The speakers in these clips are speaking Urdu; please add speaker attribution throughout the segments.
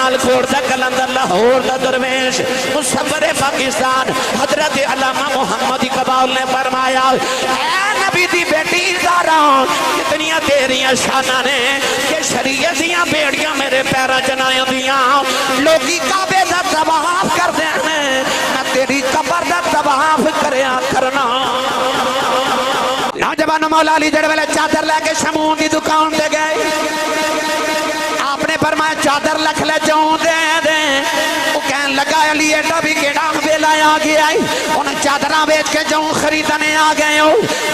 Speaker 1: سیال کھوڑ دا کلندر لاہور دا درویش مصور پاکستان حضرت علامہ محمد اقبال نے فرمایا اے نبی دی بیٹی زارا کتنیاں تیریاں شانہ نے کہ شریعت دیاں بیڑیاں میرے پیرا جنائیں دیاں لوگی کعبے دا طواف کر دینے میں تیری قبر دا طواف کریا کرنا نوجوان مولا علی جڑ ویلے چادر لے کے شمون دی دکان دے گئے آپ نے فرمایا چادر لکھ لے جاؤں دے دے وہ کہن لگا علی ایڈا بھی کیڑا بیلا آ گیا انہیں چادرہ بیچ کے جاؤں خریدنے آ گئے ہو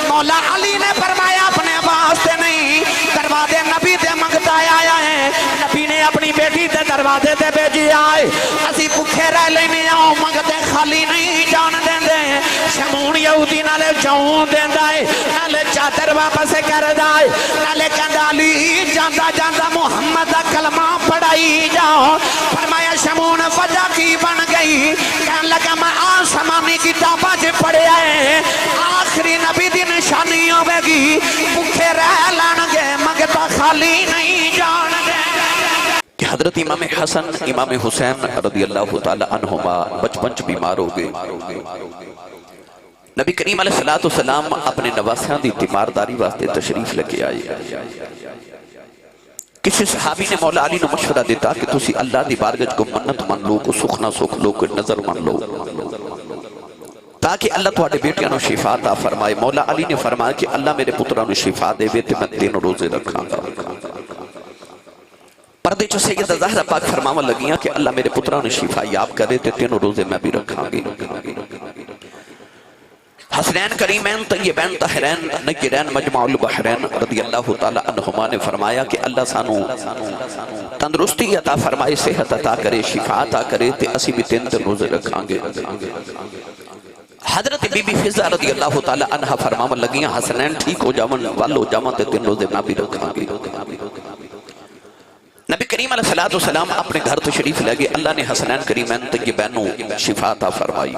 Speaker 1: مولا علی نے فرمایا اپنے واسطے نہیں دروازے نبی دے منگتا آیا ہے نبی نے اپنی بیٹی دے دروازے دے بھیجی آئے اسی بکھے رہ لینے آؤ منگتے خالی نہیں جان دیں دے شمون یہودی نالے جاؤں دیں دائے نالے چادر واپس کر دائے نالے کندالی جاندہ جاندہ محمد کلمہ پڑھائی جاؤ فرمایا شمون وجہ کی بن گئی کہنے لگا میں آسمانی کتابہ جے پڑھے آئے آخری نبی دی نشانی ہوئے گی بکھے رہ لانگے مگتا خالی نہیں جان گے
Speaker 2: کہ حضرت امام حسن امام حسین رضی اللہ تعالی عنہما بچپن بیمار ہو گئے نبی کریم علیہ السلام اپنے نواسیاں دی تیمارداری واسطے تشریف لگے آئے کسی صحابی نے مولا علی نے مشورہ دیتا کہ تسی اللہ دی بارگاہ کو منت من لو کو سخنا سکھ لو کو نظر من لو تاکہ اللہ تواڈے بیٹیاں نو شفا عطا فرمائے مولا علی نے فرمایا کہ اللہ میرے پتراں نو شفا دے وے تے میں 3 روزے رکھاں گا پردے چو سیدہ زہرہ پاک فرماوا لگیاں کہ اللہ میرے پتراں نو شفا یاب کرے تے 3 روزے میں بھی رکھاں گی حسنین کریمین طیبین طاہرین نجرین مجمع البحرین رضی اللہ تعالی عنہما نے فرمایا کہ اللہ سانو تندرستی عطا فرمائے صحت عطا کرے شفا عطا کرے تے اسی بھی 3 روزے رکھاں گے حضرت بی بی فضہ رضی اللہ تعالی عنہ فرماوا لگیاں حسنین ٹھیک ہو جاون وال ہو جاون تے 3 روزے میں بھی رکھاں گے نبی کریم علیہ السلام اپنے گھر تشریف لے گئے اللہ نے حسنین کریمین طیبین شفا عطا فرمائی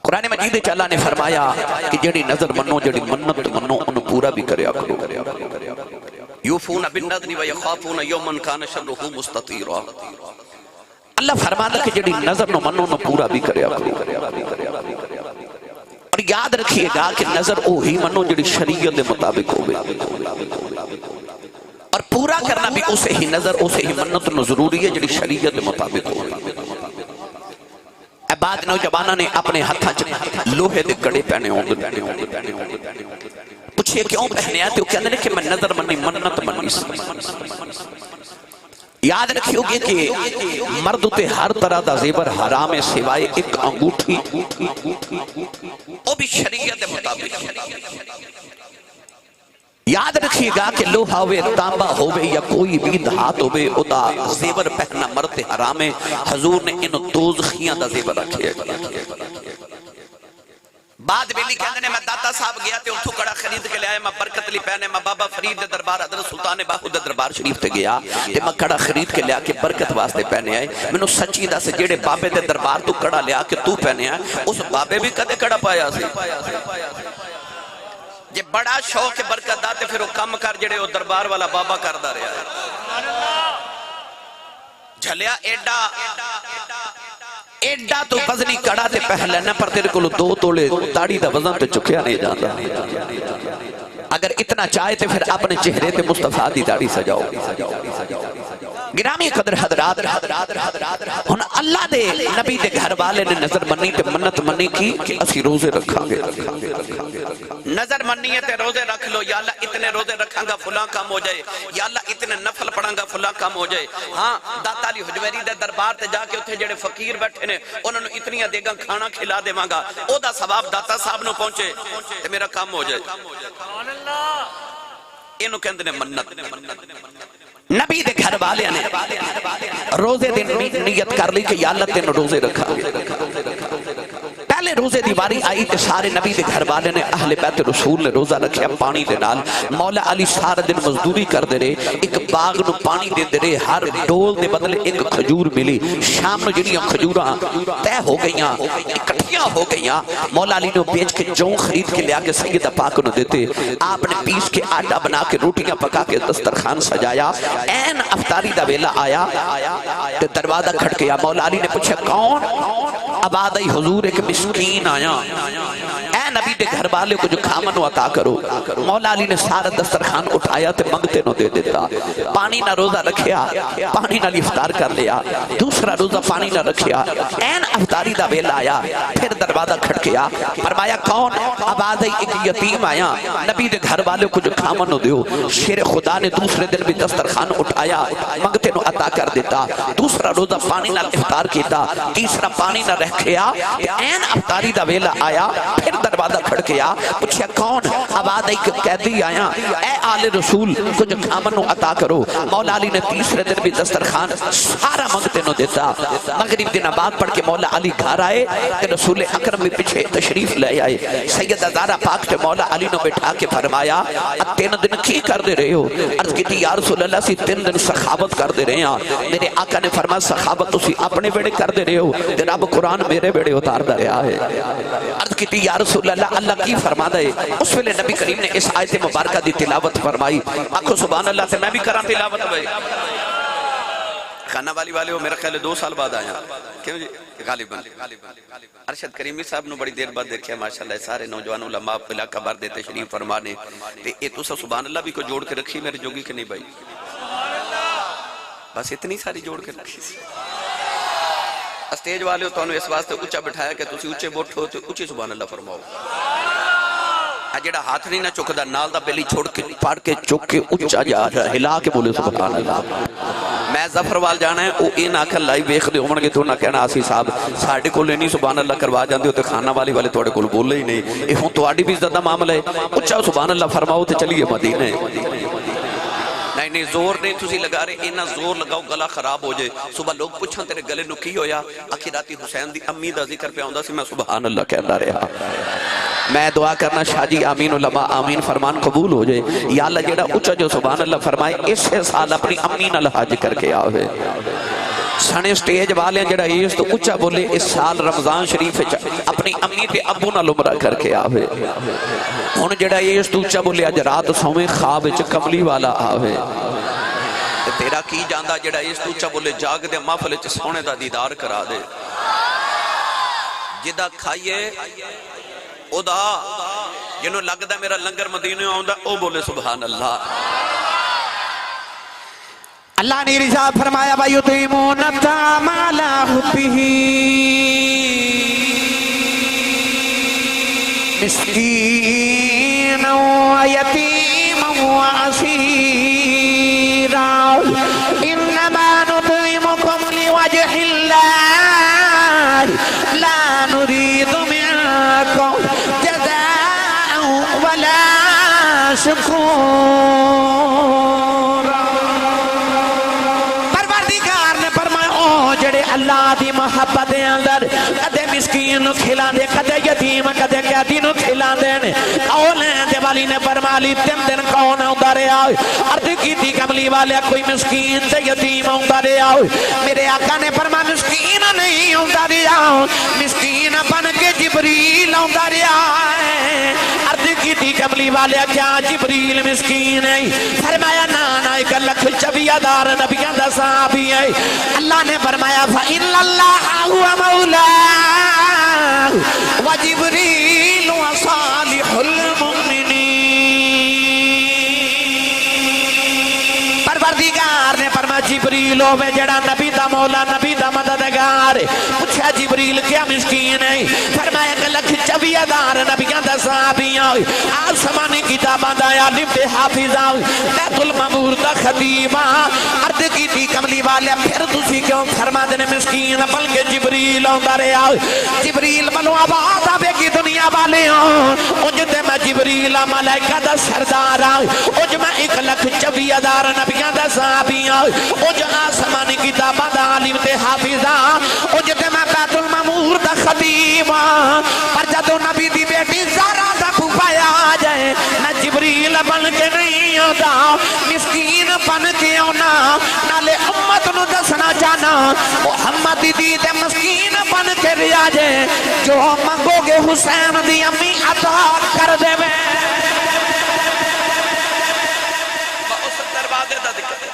Speaker 2: قرآن مجید وچ اللہ نے فرمایا کہ جڑی نظر منو جڑی منت منو انہوں پورا بھی کریا کرو یوفون بالنذر ویخافون یوما کان شرہ مستطیرا اللہ فرماتا کہ جڑی نظر نو منو انہوں پورا بھی کریا کرو اور یاد رکھیے گا کہ نظر اوہی منو جڑی شریعت دے مطابق ہوئے اور پورا کرنا بھی اسے ہی نظر اسے ہی منت نو ضروری ہے جڑی شریعت دے مطابق ہوئے بعد نوجوانہ نے اپنے ہتھاں لوہے دے کڑے پہنے ہوں پوچھئے کیوں پہنے آتے ہو کہنے کہ میں نظر منی منت منی یاد رکھی ہوگی کہ مرد تے ہر طرح دا زیور حرام سوائے ایک انگوٹھی وہ بھی شریعت مطابق یاد رکھیے گا کہ لوہا ہوئے تانبا ہوئے یا کوئی بھی دھات ہوئے ادا زیور پہنا مرد حرام ہے حضور نے انہوں دوزخیاں دا زیور رکھے بعد بیلی کہنے نے میں داتا صاحب گیا تے اتھو کڑا خرید کے لے آئے میں برکت لی پہنے میں بابا فرید دے دربار حضرت سلطان باہو دے دربار شریف تے گیا تے میں کڑا خرید کے لے آکے برکت واسطے پہنے آئے میں نو سچی دا سے جیڑے بابے دے دربار تو کڑا لے آکے تو پہنے آئے اس بابے بھی کدے کڑا پایا سی جے بڑا شوق برکت داتے پھر وہ کم کر جڑے وہ دربار والا بابا کر دا رہا ہے جھلیا ایڈا تو وزنی کڑا تے پہلے نہ پر تیرے کلو 2 تولے داڑی دا وزن تے چکیا نہیں جاتا اگر اتنا چاہے تے پھر اپنے چہرے تے مصطفیٰ دی داڑی سجاؤ گرامی قدر حضرات ہن اللہ دے نبی دے گھر والے نے نظر منی تے منت منی کی کہ اسی روزے رکھاں گے نظر منی ہے تے روزے رکھ لو یا اللہ اتنے روزے رکھاں گا فلاں کام ہو جائے یا اللہ اتنے نفل پڑھاں گا فلاں کام ہو جائے ہاں داتا علی حجویری دے دربار تے جا کے اتھے جڑے فقیر بیٹھے نے انہوں نے اتنی دیگاں کھانا کھلا دے مانگا او دا ثواب داتا صاحب نو پہنچے تے میرا کام ہو جائے انہوں کہندے نے منت نبی دے گھر والے نے روزے دن نیت کر لی کہ یا اللہ تین روزے رکھا پہلے جدے روزے دی باری آئی تے سارے نبی دے گھر والے نے اہل بیت رسول نے روزہ رکھیا پانی دے نال مولا علی سارا دن مزدوری کر دے رہے ایک باغ نو پانی دے دے رہے ہر ڈول دے بدلے ایک کھجور ملی شام نو جنیاں کھجوراں طے ہو گئیاں اکٹھیاں ہو گئیاں مولا علی نے بیچ کے جوں خرید کے لیا کے سیدہ پاک نو دیتے آپ نے پیس کے آٹا بنا کے روٹیاں پکا کے دسترخوان سجایا این افطاری دا ویلا آیا تے دروازہ کھٹکیا مولا علی نے پوچھا کون عباد حضور ایک مسکین آیا اے نبی دے گھر والے کو جو کھامن عطا کرو مولا علی نے سارا دسترخوان اٹھایا تے منگتے نو دے دیتا پانی نہ روزہ رکھیا پانی نہ افطار کر لیا دوسرا روزہ پانی نہ رکھیا این افطاری دا ویلا آیا پھر دروازہ کھٹکیا فرمایا کون عباد ایک یتیم آیا نبی دے گھر والے کو جو کھامن نو دیو شیر خدا نے دوسرے دن بھی دسترخوان اٹھایا منگتے نو عطا کر دیتا دوسرا روزہ پانی نہ افطار کیتا تیسرا پانی نہ رکھیا این افطاری دا ویلا آیا پھر دروازہ کھڑکیا پوچھا کون عباد ایک قیدی آیا اے آل رسول کچھ کھامن نو عطا کرو مولا علی نے تیسرے دن بھی دسترخوان سارا منگتے نو دیتا مغرب دن بعد پڑھ کے مولا علی گھر آئے کہ رسول اکرم بھی پیچھے تشریف لے آئے سیدہ زہرا پاک سے مولا علی نو بٹھا کے فرمایا تین دن کی کر دے رہے ہو عرض کی تھی یا رسول اللہ سی 3 دن سخاوت کر دے رہے ہیں میرے آقا نے فرمایا سخاوت تسی اپنے بیڑے کر دے رہے ہو تے رب قرآن میرے بیڑے اتار دا رہا ہے عرض کی تھی یا رسول اللہ اللہ کی فرما دے اس ویلے نبی کریم نے اس آیت مبارکہ دی تلاوت فرمائی آکھو سبحان اللہ سے میں بھی کرام تلاوت بھائی خانہ والی والے ہو میرا خیال ہے 2 سال بعد آیا کیوں جی غالباً ارشد کریمی صاحب نو بڑی دیر بعد دیکھیا ماشاءاللہ سارے نوجوان علماء علاقہ بار دے تشریف فرمانے تے اے تو سبحان اللہ بھی کو جوڑ کے رکھی میرے جوگی کہ نہیں بھائی بس اتنی ساری جوڑ کے رکھی اسٹیج والے ہو تو انہوں اس واسطے اچھا بٹھایا کہ تسی اچھے بوٹ ہو تو اچھے سبحان اللہ فرماؤ جڑا ہاتھ نہیں نہ چکدا نال دا بیلی چھوڑ کے پاڑ کے چک کے اچھا جا رہا ہلا کے بولے سبحان اللہ میں ظفر وال جانا ہے او این آکھر لائی ویخ دے ہون گے تو نہ کہنا آسی صاحب ساڑھے کو لینی سبحان اللہ کروا جاندے ہو تے خانہ والی والے توڑے کو بولے ہی نہیں اے ہوں تو آڑی بھی زدہ معاملہ ہے اچھا سبحان اللہ فرماؤ تے چلیے مدینے نہیں زور نہیں تسی لگا رہے اینا زور لگاؤ گلہ خراب ہو جائے صبح لوگ پوچھاں تیرے گلے نو کی ہویا آخراتی حسین دی امی دا ذکر پہ آؤندہ سی میں سبحان اللہ کہنا رہا میں دعا کرنا شاہ جی آمین علماء آمین فرمان قبول ہو جائے یا اللہ جیڑا اچھا جو سبحان اللہ فرمائے اس سال اپنی امی نہ لحاج کر کے آوے سنے سٹیج والے جڑا اس تو اچھا بولے اس سال رمضان شریف اپنی امی تے ابو نہ لمرہ کر کے آوے ہون جڑا اس تو اچھا بولے اج رات سویں خواب وچ کملی والا آوے تیرا کی جاندہ جڑا اس تو اچھا بولے جاگ دے محفل وچ سونے دا دیدار کرا دے جدا کھائیے او دا جنہوں لگدا میرا لنگر مدینے آؤندہ او بولے سبحان اللہ
Speaker 1: اللہ نے رضا فرمایا وَيُطِعِمُونَ الطَّعَامَ عَلَىٰ حُبِّهِ مِسْكِينًا وَيَتِيمًا وَأَسِيرًا إِنَّمَا نُطْعِمُكُمْ لِوَجْهِ اللَّهِ لَا نُرِيدُ مِنكُمْ جَزَاءً وَلَا شُكُورًا جڑے اللہ دی محبت دے اندر کدے مسکین نو کھلا دے کدے یتیم کدے قیدی نو کھلا دے اولین دے والی نے فرمالی 3 دن کون ہوندا رہیا عرض کیتی کملی والے کوئی مسکین تے یتیم ہوندا رہیا میرے آقا نے فرمایا مسکین نہیں ہوندا رہیا مسکین بن کے جبریل ہوندا رہیا عرض کیتی کملی والے کیا جبریل مسکین ہے فرمایا نا نا 1,24,000 نبیوں دا صحابی ہے اللہ نے فرمایا فَإِنَّ اللَّهَ هُوَ مَوْلَاهُ وَجِبْرِيلُ وَصَالِحُ الْمُؤْمِنِينَ پروردگار نے فرمایا جبریل ہوئے جڑا نبی دا مولا نبی دا مددگار پوچھا جبریل کیا مسکین ہے فرمایا 1,24,000 نبیوں دا صحابیاں آسمانی کتاباں دا عالم تے حافظاں بیت المعمور دا خطیباں عرض کی تھی کملی والے پھر تسی کیوں فرما دینے مسکین بلکہ جبریل ہوندا رہیا جبریل بلو آواز آبے کی دنیا والے ہوں اجھتے میں جبریل ملائکہ دا سردار ہوں اجھ میں 1,24,000 نبیوں دا صحابیاں اجھ آسمانی کتاباں دا عالم تے حافظاں اجھتے میں بیت المعمور دا خطیب ماں پر جدو نبی دی بیٹی زہرا دا پھوپا آ جائے نہ جبریل بن کے نہیں آتا مسکین بن کے آنا نالے امت نو دسنا چاہنا محمد دی دے مسکین بن کے ریا جائے جو منگو گے حسین دی امی عطا کر دے میں
Speaker 2: اس دروازے دا دکھتے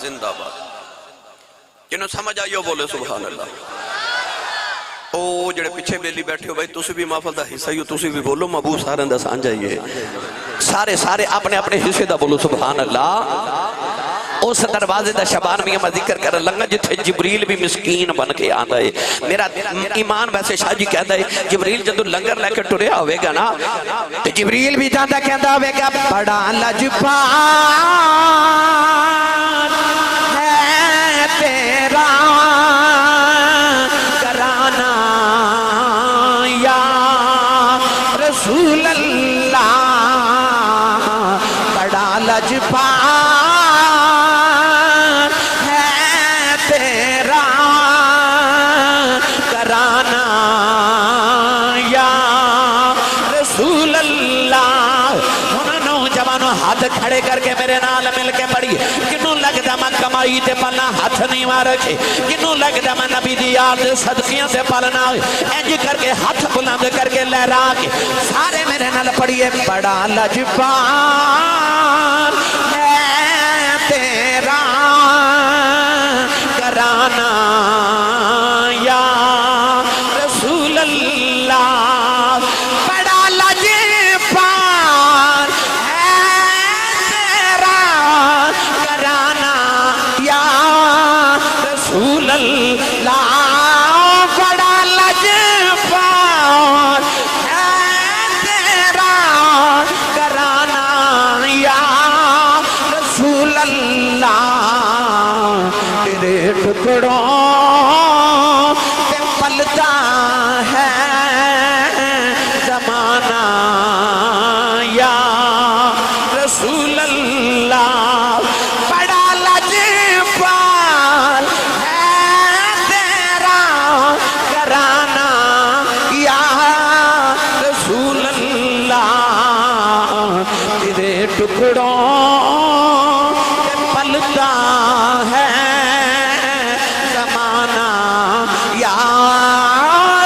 Speaker 2: زندہ باد جنہوں سمجھ آئیو بولے سبحان اللہ او جڑے پیچھے بیلی بیٹھے ہو بھائی تُسی بھی محفل دا حصہ ہی تُسی بھی بولو محبوب سارے اندہ سان جائیے سارے اپنے اپنے حصے دا بولو سبحان اللہ اس دروازے دا شبان میاں میں ذکر کر لنگا جتھے جبریل بھی مسکین بن کے آن دائے میرا ایمان ویسے شاہ جی کہہ دائے جبریل جدو لنگر لے کے ٹوریا ہوئے گا نا تو جبریل بھی جاندہ کہندہ ہوئے گا بڑا لجپان ہے تیرا کرانا یا رسول اللہ بڑا لجپان ہاتھ کھڑے کر کے میرے نال مل کے پڑھی کنوں لگتا میں کمائی تے پلنا ہاتھ نہیں مارکے کنوں لگتا میں نبی دی یاد صدقیاں سے پلنا انج کر کے ہاتھ بلند کر کے لہرا کے سارے میرے نال پڑھیے بڑا لجپان ہے تیرا کرانا یا رسول اللہ بڑا لجپان رسول اللہ بڑا لجپان ہے تیرا کرانا یا رسول اللہ تیرے ٹکڑوں پہ پلتا ہے زمانہ یا رسول اللہ بڑا لجپان ٹکڑوں پلتا ہے زمانہ یا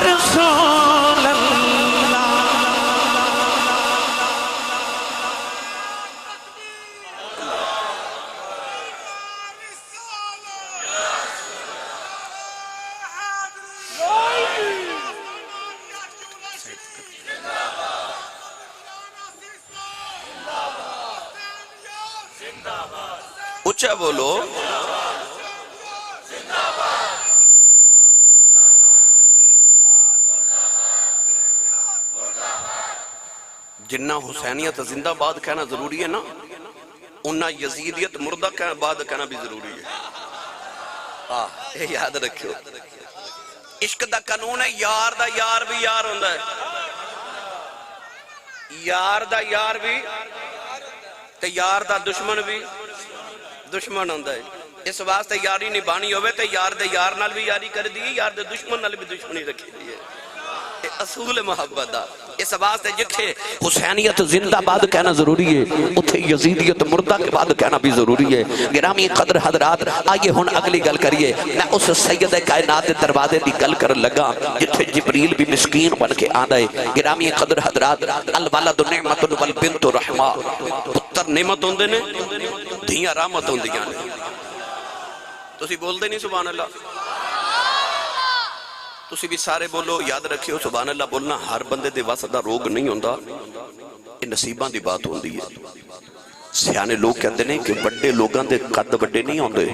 Speaker 2: رسول اللہ اچھا بولو جنہ حسینیت زندہ باد کہنا ضروری ہے نا انہ یزیدیت مردہ باد کہنا بھی ضروری ہے یہ یاد رکھو عشق دا قانون ہے یار دا یار بھی یار ہوندہ ہے یار دا یار بھی تے یار دا دشمن بھی دشمن ہوندہ ہے اس واسطے یاری نبانی ہوئے تے یار دے یار نال بھی یاری کر دی یار دے دشمن نال بھی دشمنی رکھی دی ہے یہ اصول محبت دا اس واسطے جتھے حسینیت زندہ باد کہنا ضروری ہے اتھے یزیدیت مردہ کے بعد کہنا بھی ضروری ہے گرامی قدر حضرات آئیے ہون اگلی گل کریے میں اس سید کائنات دروازے دی گل کر لگا جتھے جبریل بھی مسکین بن کے آن آئے گرامی قدر حضرات الولد نعمت والبنت رحمہ پتر نعمت ہوندے نے دھیاں رحمت ہوندیاں نے تسی بول دے نہیں سبحان اللہ تسی بھی سارے بولو یاد رکھیو سبحان اللہ بولنا ہر بندے دے واسطہ روگ نہیں ہوندہ یہ نصیبان دی بات ہوندی ہے سیانے لوگ کہتے ہیں کہ بڑے لوگاں دے قد بڑے نہیں ہوندے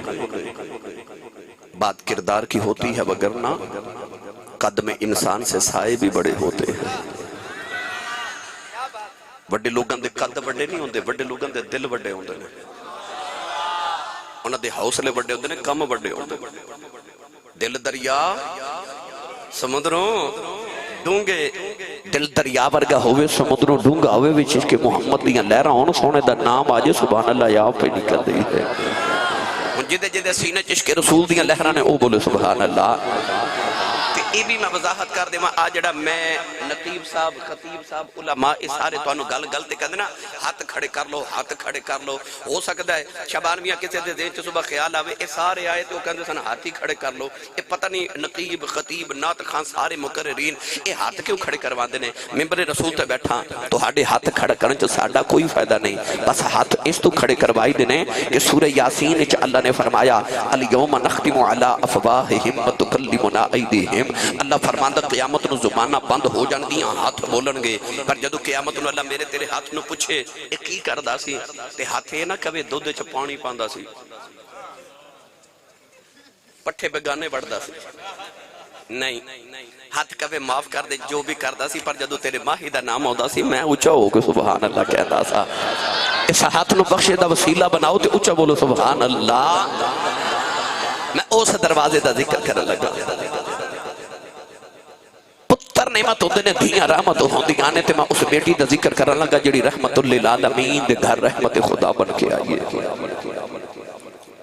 Speaker 2: بات کردار کی ہوتی ہے وگرنہ قد میں انسان سے سائے بھی بڑے ہوتے ہیں بڑے لوگاں دے قد بڑے نہیں ہوندے بڑے لوگاں دے دل بڑے ہوندے انہاں دے حوصلے بڑے ہوندے کم بڑے ہوندے دل دریا سمندروں ڈونگے دل دریا ورگا ہوئے سمندروں ڈھونگا ہوئے وچ اس کے محمد دیاں لہراں ہون سونے دا نام آجے سبحان اللہ یا پہ نکل دی ہے جدے جدے سینے چشک رسول دیاں لہراں نے او بولے سبحان اللہ یہ بھی میں وضاحت کر دے آجڑا میں نقیب صاحب خطیب صاحب علماء اس سارے تو انہوں گل تے کہتے نا ہاتھ کھڑے کر لو ہاتھ کھڑے کر لو ہو سکتا ہے شبان میاں کسی دے دین چ صبح خیال آوے اے سارے آئے تو کہتے سن ہاتھ ہی کھڑے کر لو اے پتہ نہیں نقیب خطیب نعت خان سارے مقررین اے ہاتھ کیوں کھڑے کروا دینے ممبر رسول تے بیٹھا تو ہاڈے ہاتھ کھڑے کرنے چ ساڈا کوئی فائدہ نہیں بس ہاتھ اس تو کھڑے کروائی دینے کہ سورہ یاسین وچ اللہ نے فرمایا الیوم نختم علی افواہہم وتکلمنا ایدیہم اللہ فرماندہ قیامت نو زبانہ بند ہو جان دیاں ہاتھ بولن گے پر جدو قیامت نو اللہ میرے تیرے ہاتھ نو پوچھے اے کی کردہ سی تے ہاتھے نہ کبھی دودھ چ پانی پاندہ سی پٹھے بگانے بڑھدا سی نہیں ہاتھ کبھی معاف کر دے جو بھی کردہ سی پر جدو تیرے ماہی دا نام ہودا سی میں اچھا ہو کے سبحان اللہ کہتا سا اس ہاتھ نو بخشے دا وسیلہ بناؤ تے اچھا بولو سبحان اللہ میں اس دروازے دا ذکر کرنے لگا پتر نعمت ہوندے نے دھیاں رحمت ہوندی آنے تے میں اس بیٹی دا ذکر کرنے لگا جڑی رحمت للعالمین دے گھر رحمت خدا بن کے آئیے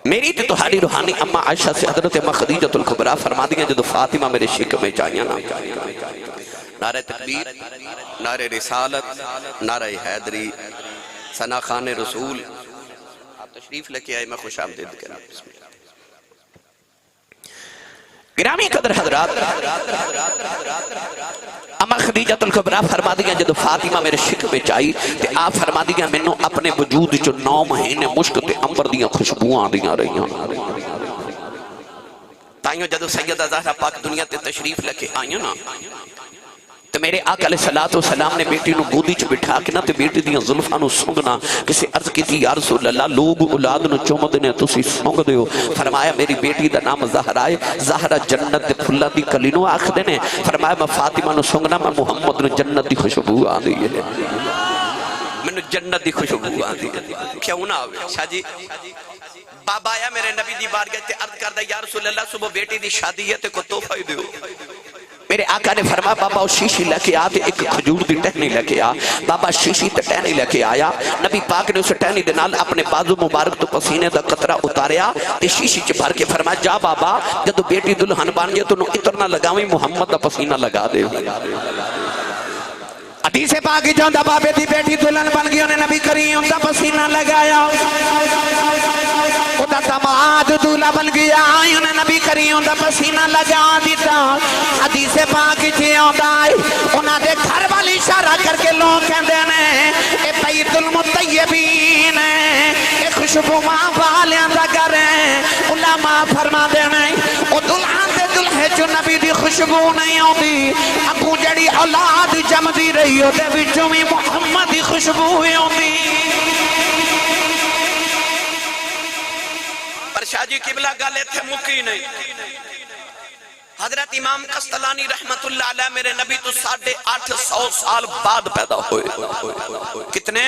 Speaker 2: میری تے تہاری روحانی اماں عائشہ سے حضرت اماں خدیجۃ الکبریٰ فرما دیا جدو فاطمہ میرے شک میں چاہیاں نا نعرہ تکبیر نعرہ رسالت نعرہ حیدری ثنا خان رسول آپ تشریف لے کے آئے میں خوش آمدید کرا بسم اللہ گرامی قدر حضرات اماں خدیجۃ الکبریٰ فرما دیا جدو فاطمہ میرے شک میں چاہی تے آپ فرما دیا میں نو اپنے وجود جو 9 مہینے مشک تے امبر دیا خوشبوآں دیا رہی ہیں تائیوں جدو سیدہ زہرہ پاک دنیا تے تشریف لکے آئیں نا تو میرے آقا علیہ السلام نے بیٹی نو گودی چ بٹھا کے نا تے بیٹی دیاں زلفاں نو سونگنا کسی عرض کی تھی یا رسول اللہ لوگ اولاد نو چومد نے تسی سونگ دیو فرمایا میری بیٹی دا نام زہرہ ہے زہرہ جنت دے پھلا دی کلی نو آخ دینے فرمایا میں فاطمہ نو سونگنا میں محمد نو جنت دی خوشبو آ دی ہے میں نو جنت دی خوشبو آ دی ہے کیوں نہ آوے شاہ جی بابا آیا میرے نبی دی بارگاہ تے عرض کردہ یا رسول اللہ صبح بیٹی دی شادی ہے تے کو تحفہ ہی دیو میرے آقا نے فرمایا بابا وہ شیشی لے کے آتے ایک کھجور دی ٹہنی لے کے آ بابا شیشی تے ٹہنی لے کے آیا نبی پاک نے اسے ٹہنی دے نال اپنے بازو مبارک تو پسینے دا قطرہ اتاریا تے شیشی چ بھر کے فرمایا جا بابا جدو بیٹی دلہن بن گئے تو نو اتنا لگاویں محمد دا پسینہ لگا دے
Speaker 1: حدیث پاک جوندا بابے دی بیٹی دلہن بن گئی انہیں نبی کریم دا پسینہ لگایا خدا داماد دولہ بن گیا انہیں نبی کریم دا پسینہ لگا دیتا حدیث پاک جوندا انہاں دے گھر والی اشارہ کر کے لوگ کہندے نے اے بیت المطیبین اے خوشبو ماں والیاں دا گھر ہے علماء فرما دے نے او دلہن دے دلہے جو نبی دی خوشبو نہیں ہوندی اگوں جڑی اولاد جمدی رہی ہو دے وچوں وی محمد دی خوشبو ہوندی
Speaker 2: پر شاہ جی قبلہ گالے تھے مکی نہیں حضرت امام قسطلانی رحمت اللہ علیہ میرے نبی تو 850 سال بعد پیدا ہوئے کتنے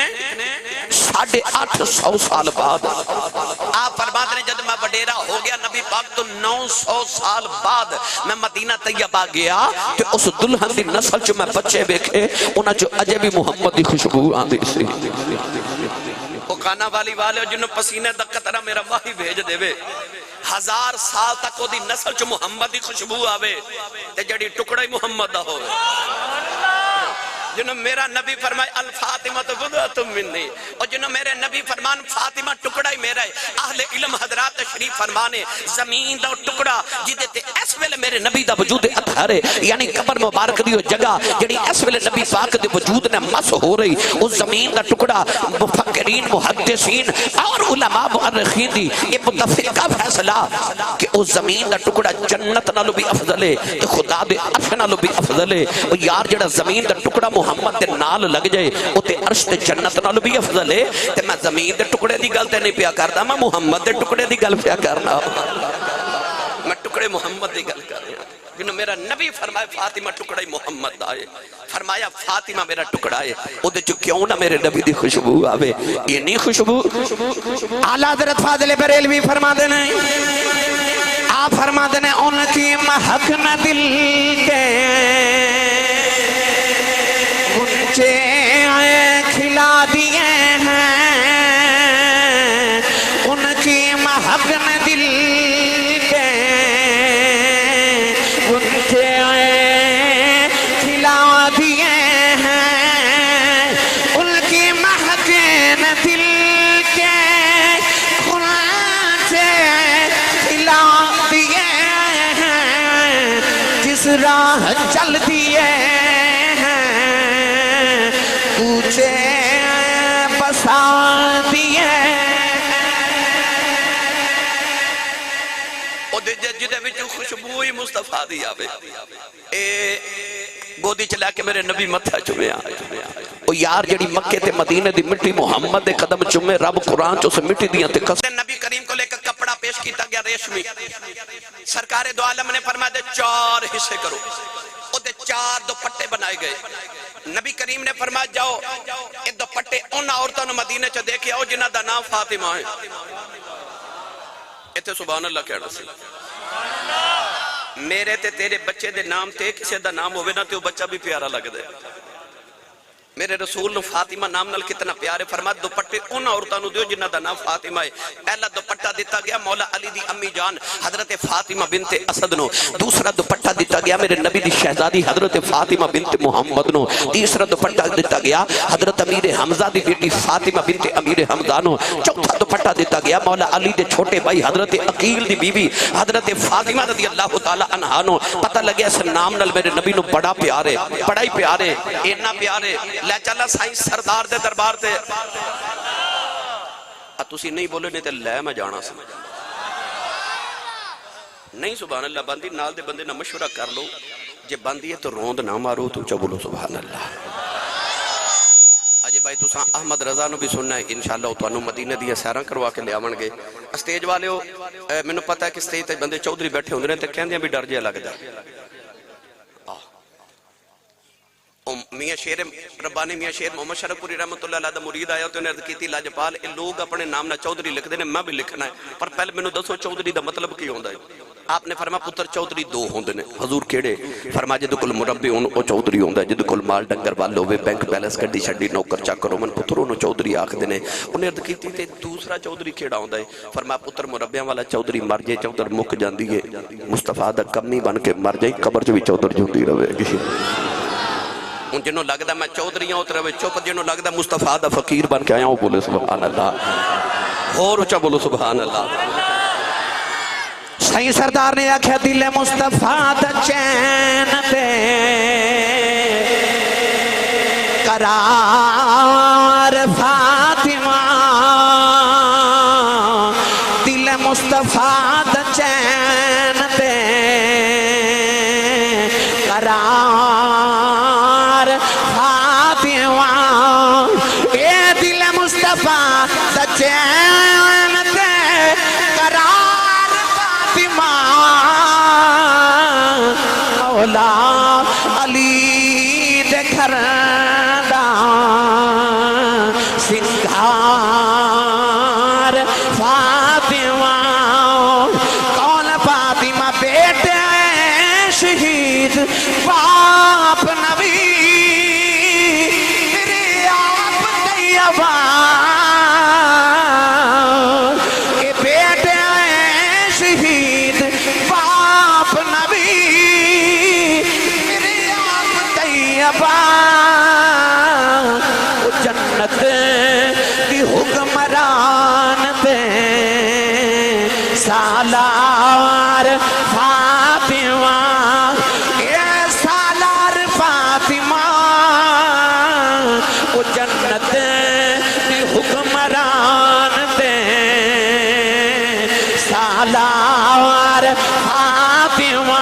Speaker 2: 850 سال بعد آپ فرماتے ہیں جب میں وڈیرا ہو گیا نبی پاک تو 900 سال بعد میں مدینہ طیبہ گیا کہ اس دلہن دی نسل جو میں بچے بیکھے انہاں جو اجے بھی محمد دی خوشبو آندی سی وہ کانا والی والے جنہوں پسینے دا قطرہ میرا ماہی بھیج دے وے 1000 سال تک وہ دی نسل چو محمد دی خوشبو آوے تے جڑی ٹکڑا ہی محمد دا ہوئے جنہوں میرا نبی فرمائے الفاطمہ تو فضوۃ منی اور جنہوں میرے نبی فرمان فاطمہ ٹکڑا ہی میرا ہے اہل علم حضرات تشریف فرمانے زمین دا ٹکڑا جدے تے اس ویلے میرے نبی دا وجود اطہر ہے یعنی قبر مبارک دیو جگہ جڑی اس ویلے نبی پاک دے وجود نے مس ہو رہی اس زمین دا ٹکڑا مفکرین محدثین اور علماء مؤرخین دی یہ متفقہ فیصلہ کہ اس زمین دا ٹکڑا جنت نالو بھی افضل ہے کہ خدا دے عرش نالو بھی افضل ہے اور یار جڑا زمین دا ٹکڑا محمد دے نال لگ جائے او تے عرش تے جنت نال بھی افضل ہے تے میں زمین دے ٹکڑے دی گل تے نہیں پیا کردا میں محمد دے ٹکڑے دی گل پیا کرنا میں ٹکڑے محمد دی گل کر رہا ہوں جنہوں میرا نبی فرمائے فاطمہ ٹکڑا ہی محمد آئے فرمایا فاطمہ میرا ٹکڑا ہے او دے جو کیوں نہ میرے نبی دی خوشبو آوے یہ نہیں خوشبو
Speaker 1: اعلیٰ حضرت فاضل بریلوی فرما دینے آپ فرما دینے ان کی محک نہ دل کے راہ چل دیے ہیں کوچے بسا دیے
Speaker 2: جدے وچوں خوشبو ہی مصطفیٰ دی آوے اے گودی چلا کے میرے نبی متھا چومیا او یار جڑی مکے تے مدینے دی مٹی محمد دے قدم چومے رب قرآن چو سے مٹی دیاں تے قسم نبی کریم کو لے کر کپڑا پیش کیتا گیا ریشمی سرکار دو عالم نے فرمایا دے 4 حصے کرو او دے 4 دوپٹے بنائے گئے نبی کریم نے فرمایا جاؤ اے دوپٹے ان عورتوں نے مدینے چ دیکھے او جنہاں دا نام فاطمہ ہے ایتھے سبحان اللہ کہنا سی میرے تے تیرے بچے دے نام تے کسے دا نام ہوئے نا تے وہ بچہ بھی پیارا لگ دے میرے رسول نے فاطمہ نام نال کتنا پیارے فرمایا دوپٹے ان عورتوں نے دیو جنہ دا نام فاطمہ ہے پہلا دوپٹہ دیتا گیا مولا علی دی امی جان حضرت فاطمہ بنت اسد نو دوسرا دوپٹہ دیتا گیا میرے نبی دی شہزادی حضرت فاطمہ بنت محمد نو تیسرا دوپٹہ دیتا گیا حضرت امیر حمزہ دی بیٹی فاطمہ بنت امیر حمزہ نو چوتھا دوپٹہ دیتا گیا مولا علی دے چھوٹے بھائی حضرت عقیل دی بی بی حضرت فاطمہ رضی اللہ تعالی عنہا نو پتہ لگیا اس نام نال میرے نبی نو بڑا پیارے بڑا ہی پیارے اتنا پیارے لے چلا سائیں سردار دے دربار تے تسی نہیں بولے نہیں تے لے میں جانا سمجھ نہیں سبحان اللہ باندی نال دے بندے نہ مشورہ کر لو جے باندی ہے تو روند نہ مارو تو چا بولو سبحان اللہ آجے بھائی تو ساں احمد رضا نو بھی سننا ہے انشاءاللہ تو انو مدینہ دیا سیران کروا کے لے آون گے اسٹیج والے ہو میں نے پتا ہے کہ اسٹیج تے بندے چودھری بیٹھے ہوندے تے کہندے بھی ڈر جے لگ جائے میاں شیر ربانی میاں شیر محمد شرف پوری رحمت اللہ علیہ دا مرید آیا تو انہیں عرض کی تھی لاجپال ان لوگ اپنے نام نہ چودھری لکھ دینے میں بھی لکھنا ہے پر پہلے میں نے دسو چودھری دا مطلب کی ہوندہ ہے آپ نے فرمایا پتر چودھری 2 ہوندے نے حضور کیڑے فرمایا جدو کل مربی او چودھری ہوندہ ہے جدو کل مال ڈنگر وال ہوئے بینک بیلنس گڈی شڈی نوکر چاکر ہومن پتر انہوں چودھری آکھ دینے انہیں عرض کی تھی دوسرا چودھری کیڑا ہوندہ ہے فرمایا پتر مربیاں والا چودھری مر جائے چودھر مک جاندی ہے مصطفیٰ دا کمی بن کے مر جائے قبر جو بھی چودھر جوندی رہے گی ان جنہوں لگتا میں چودھریاں اترے ہوئے چپ جنہوں لگتا مصطفیٰ دا فقیر بن کے آیا ہوں بولے سبحان اللہ اور اچھا بولو سبحان اللہ
Speaker 1: صحیح سردار نے آکھا دل مصطفیٰ دا چین دے قرار فاطمہ دل مصطفیٰ دا چین دے قرار مصطفیٰ دا چین دے قرار فاطمہ مولا علی دے گھر دا سنگھار فاطمہ کون فاطمہ بیٹے شہید باپ نبی کہ بیٹے شہید باپ نبی میرے آپ طیبہ جنت دی حکمران دے سالار فاطمہ اے سالار فاطمہ وہ جنت حکمران دے سالار فاطمہ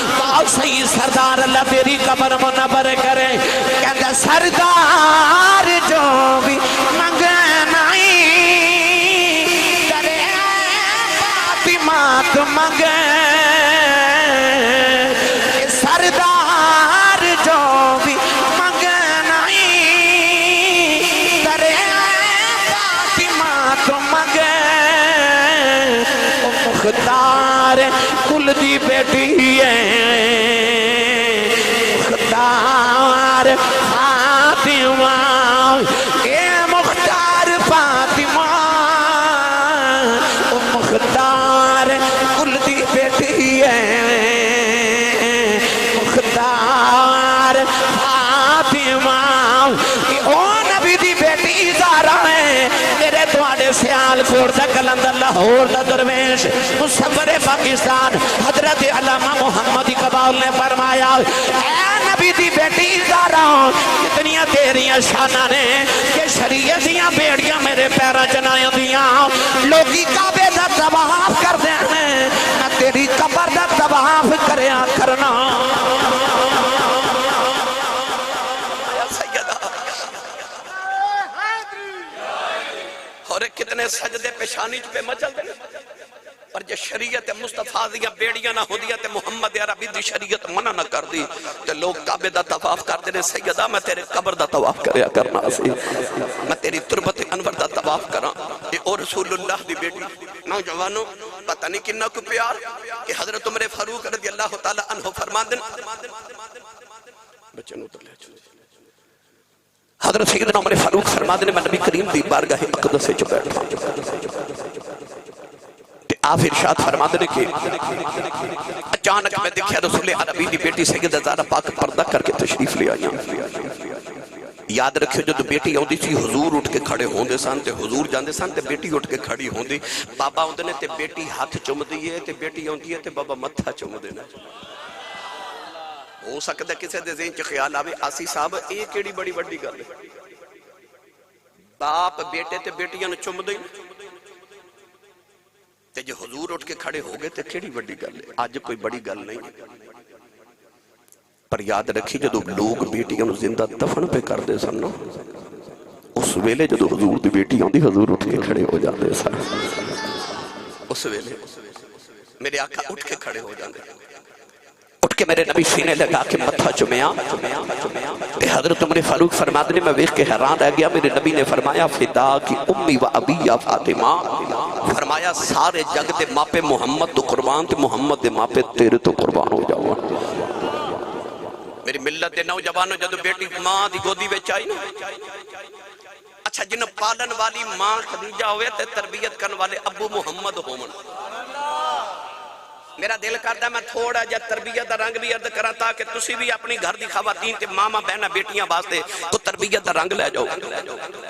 Speaker 1: بہت صحیح سردار اللہ تیری قبر منور کرے کہندہ سردار جو بھی منگنائی کرے فاطمہ تو منگے سردار جو بھی مختار کل دی بیٹی ہے مختار فاطمہ اے مختار فاطمہ مختار کل دی بیٹی ہے مختار فاطمہ او نبی دی بیٹی زہرا ہے میرے تواڈے سیال کو روڈ دا کلندر لاہور دا درویش مصور پاکستان حضرت علامہ محمد اقبال نے فرمایا اے نبی دی بیٹی زارا کتنی تیریاں شانہ نے کہ شریعت دیاں بیڑیاں میرے پیرا جنائیں دیاں لوگی کعبے دا طواف کر دے ہیں میں تیری قبر دا طواف کریا کرنا
Speaker 2: اور کتنے سجدے پیشانی پہ مچل دے پر جو شریعت مصطفیٰ دیا بیڑیاں نہ ہو دیا تے محمد عربی دی شریعت منع نہ کر دی تے لوگ کعبے دا طواف کر دے سیدہ میں تیرے قبر دا طواف کریا کرنا سی میں تیری تربت انور دا طواف کرا اے او رسول اللہ دی بیٹی نوجوانوں پتہ نہیں کنہ کو پیار کہ حضرت عمر فاروق رضی اللہ تعالیٰ عنہ فرمان دن بچے نوتر لے چھو حضرت سیدنا عمر فاروق فرما دے میں نبی کریم دی بارگاہ اقدس سے جو بیٹھا کہ آپ ارشاد فرما دے کہ اچانک میں دیکھیا رسول عربی دی بیٹی سیدہ زارا پاک پردہ کر کے تشریف لے آئیں یاد رکھو جو بیٹی ہوندی سی حضور اٹھ کے کھڑے ہوندے سان تے حضور جاندے سان تے بیٹی اٹھ کے کھڑی ہوندی بابا ہوندے نے تے بیٹی ہاتھ چم دیئے تے بیٹی ہوندی ہے تے بابا متھا چم دینا ہو سکتا ہے کسی دے ذہن چ خیال آوے آسی صاحب ایک کیڑی بڑی بڑی گل ہے باپ بیٹے تے بیٹیاں نو چم دے تے جو حضور اٹھ کے کھڑے ہو گئے تے کیڑی بڑی گل ہے آج کوئی بڑی گل نہیں پر یاد رکھی جدو لوگ بیٹیاں نو زندہ دفن پہ کر دے سن اس ویلے جدو حضور دی بیٹی ہوندی حضور اٹھ کے کھڑے ہو جاندے سن اس ویلے میرے آقا اٹھ کے کھڑے ہو جاندے اٹھ کے میرے نبی سینے لگا کے متھا چمیا تے حضرت عمر فاروق فرماتے نے میں ویکھ کے حیران رہ گیا میرے نبی نے فرمایا فدا کی امی و ابی یا فاطمہ فرمایا سارے جگ دے ماپے محمد تو قربان تے محمد دے ماپے تیرے تو قربان ہو جاؤ میری ملت دے نوجوانوں جدو بیٹی ماں دی گودی وچ آئی نا اچھا جن پالن والی ماں خدیجہ ہوئے تے تربیت کرن والے ابو محمد ہومن میرا دل کرتا ہے میں تھوڑا جا تربیت دا رنگ بھی عرض کرا تاکہ تسی بھی اپنی گھر دی خواتین تے ماما بہنہ بیٹیاں باستے تو تربیت دا رنگ لے جاؤ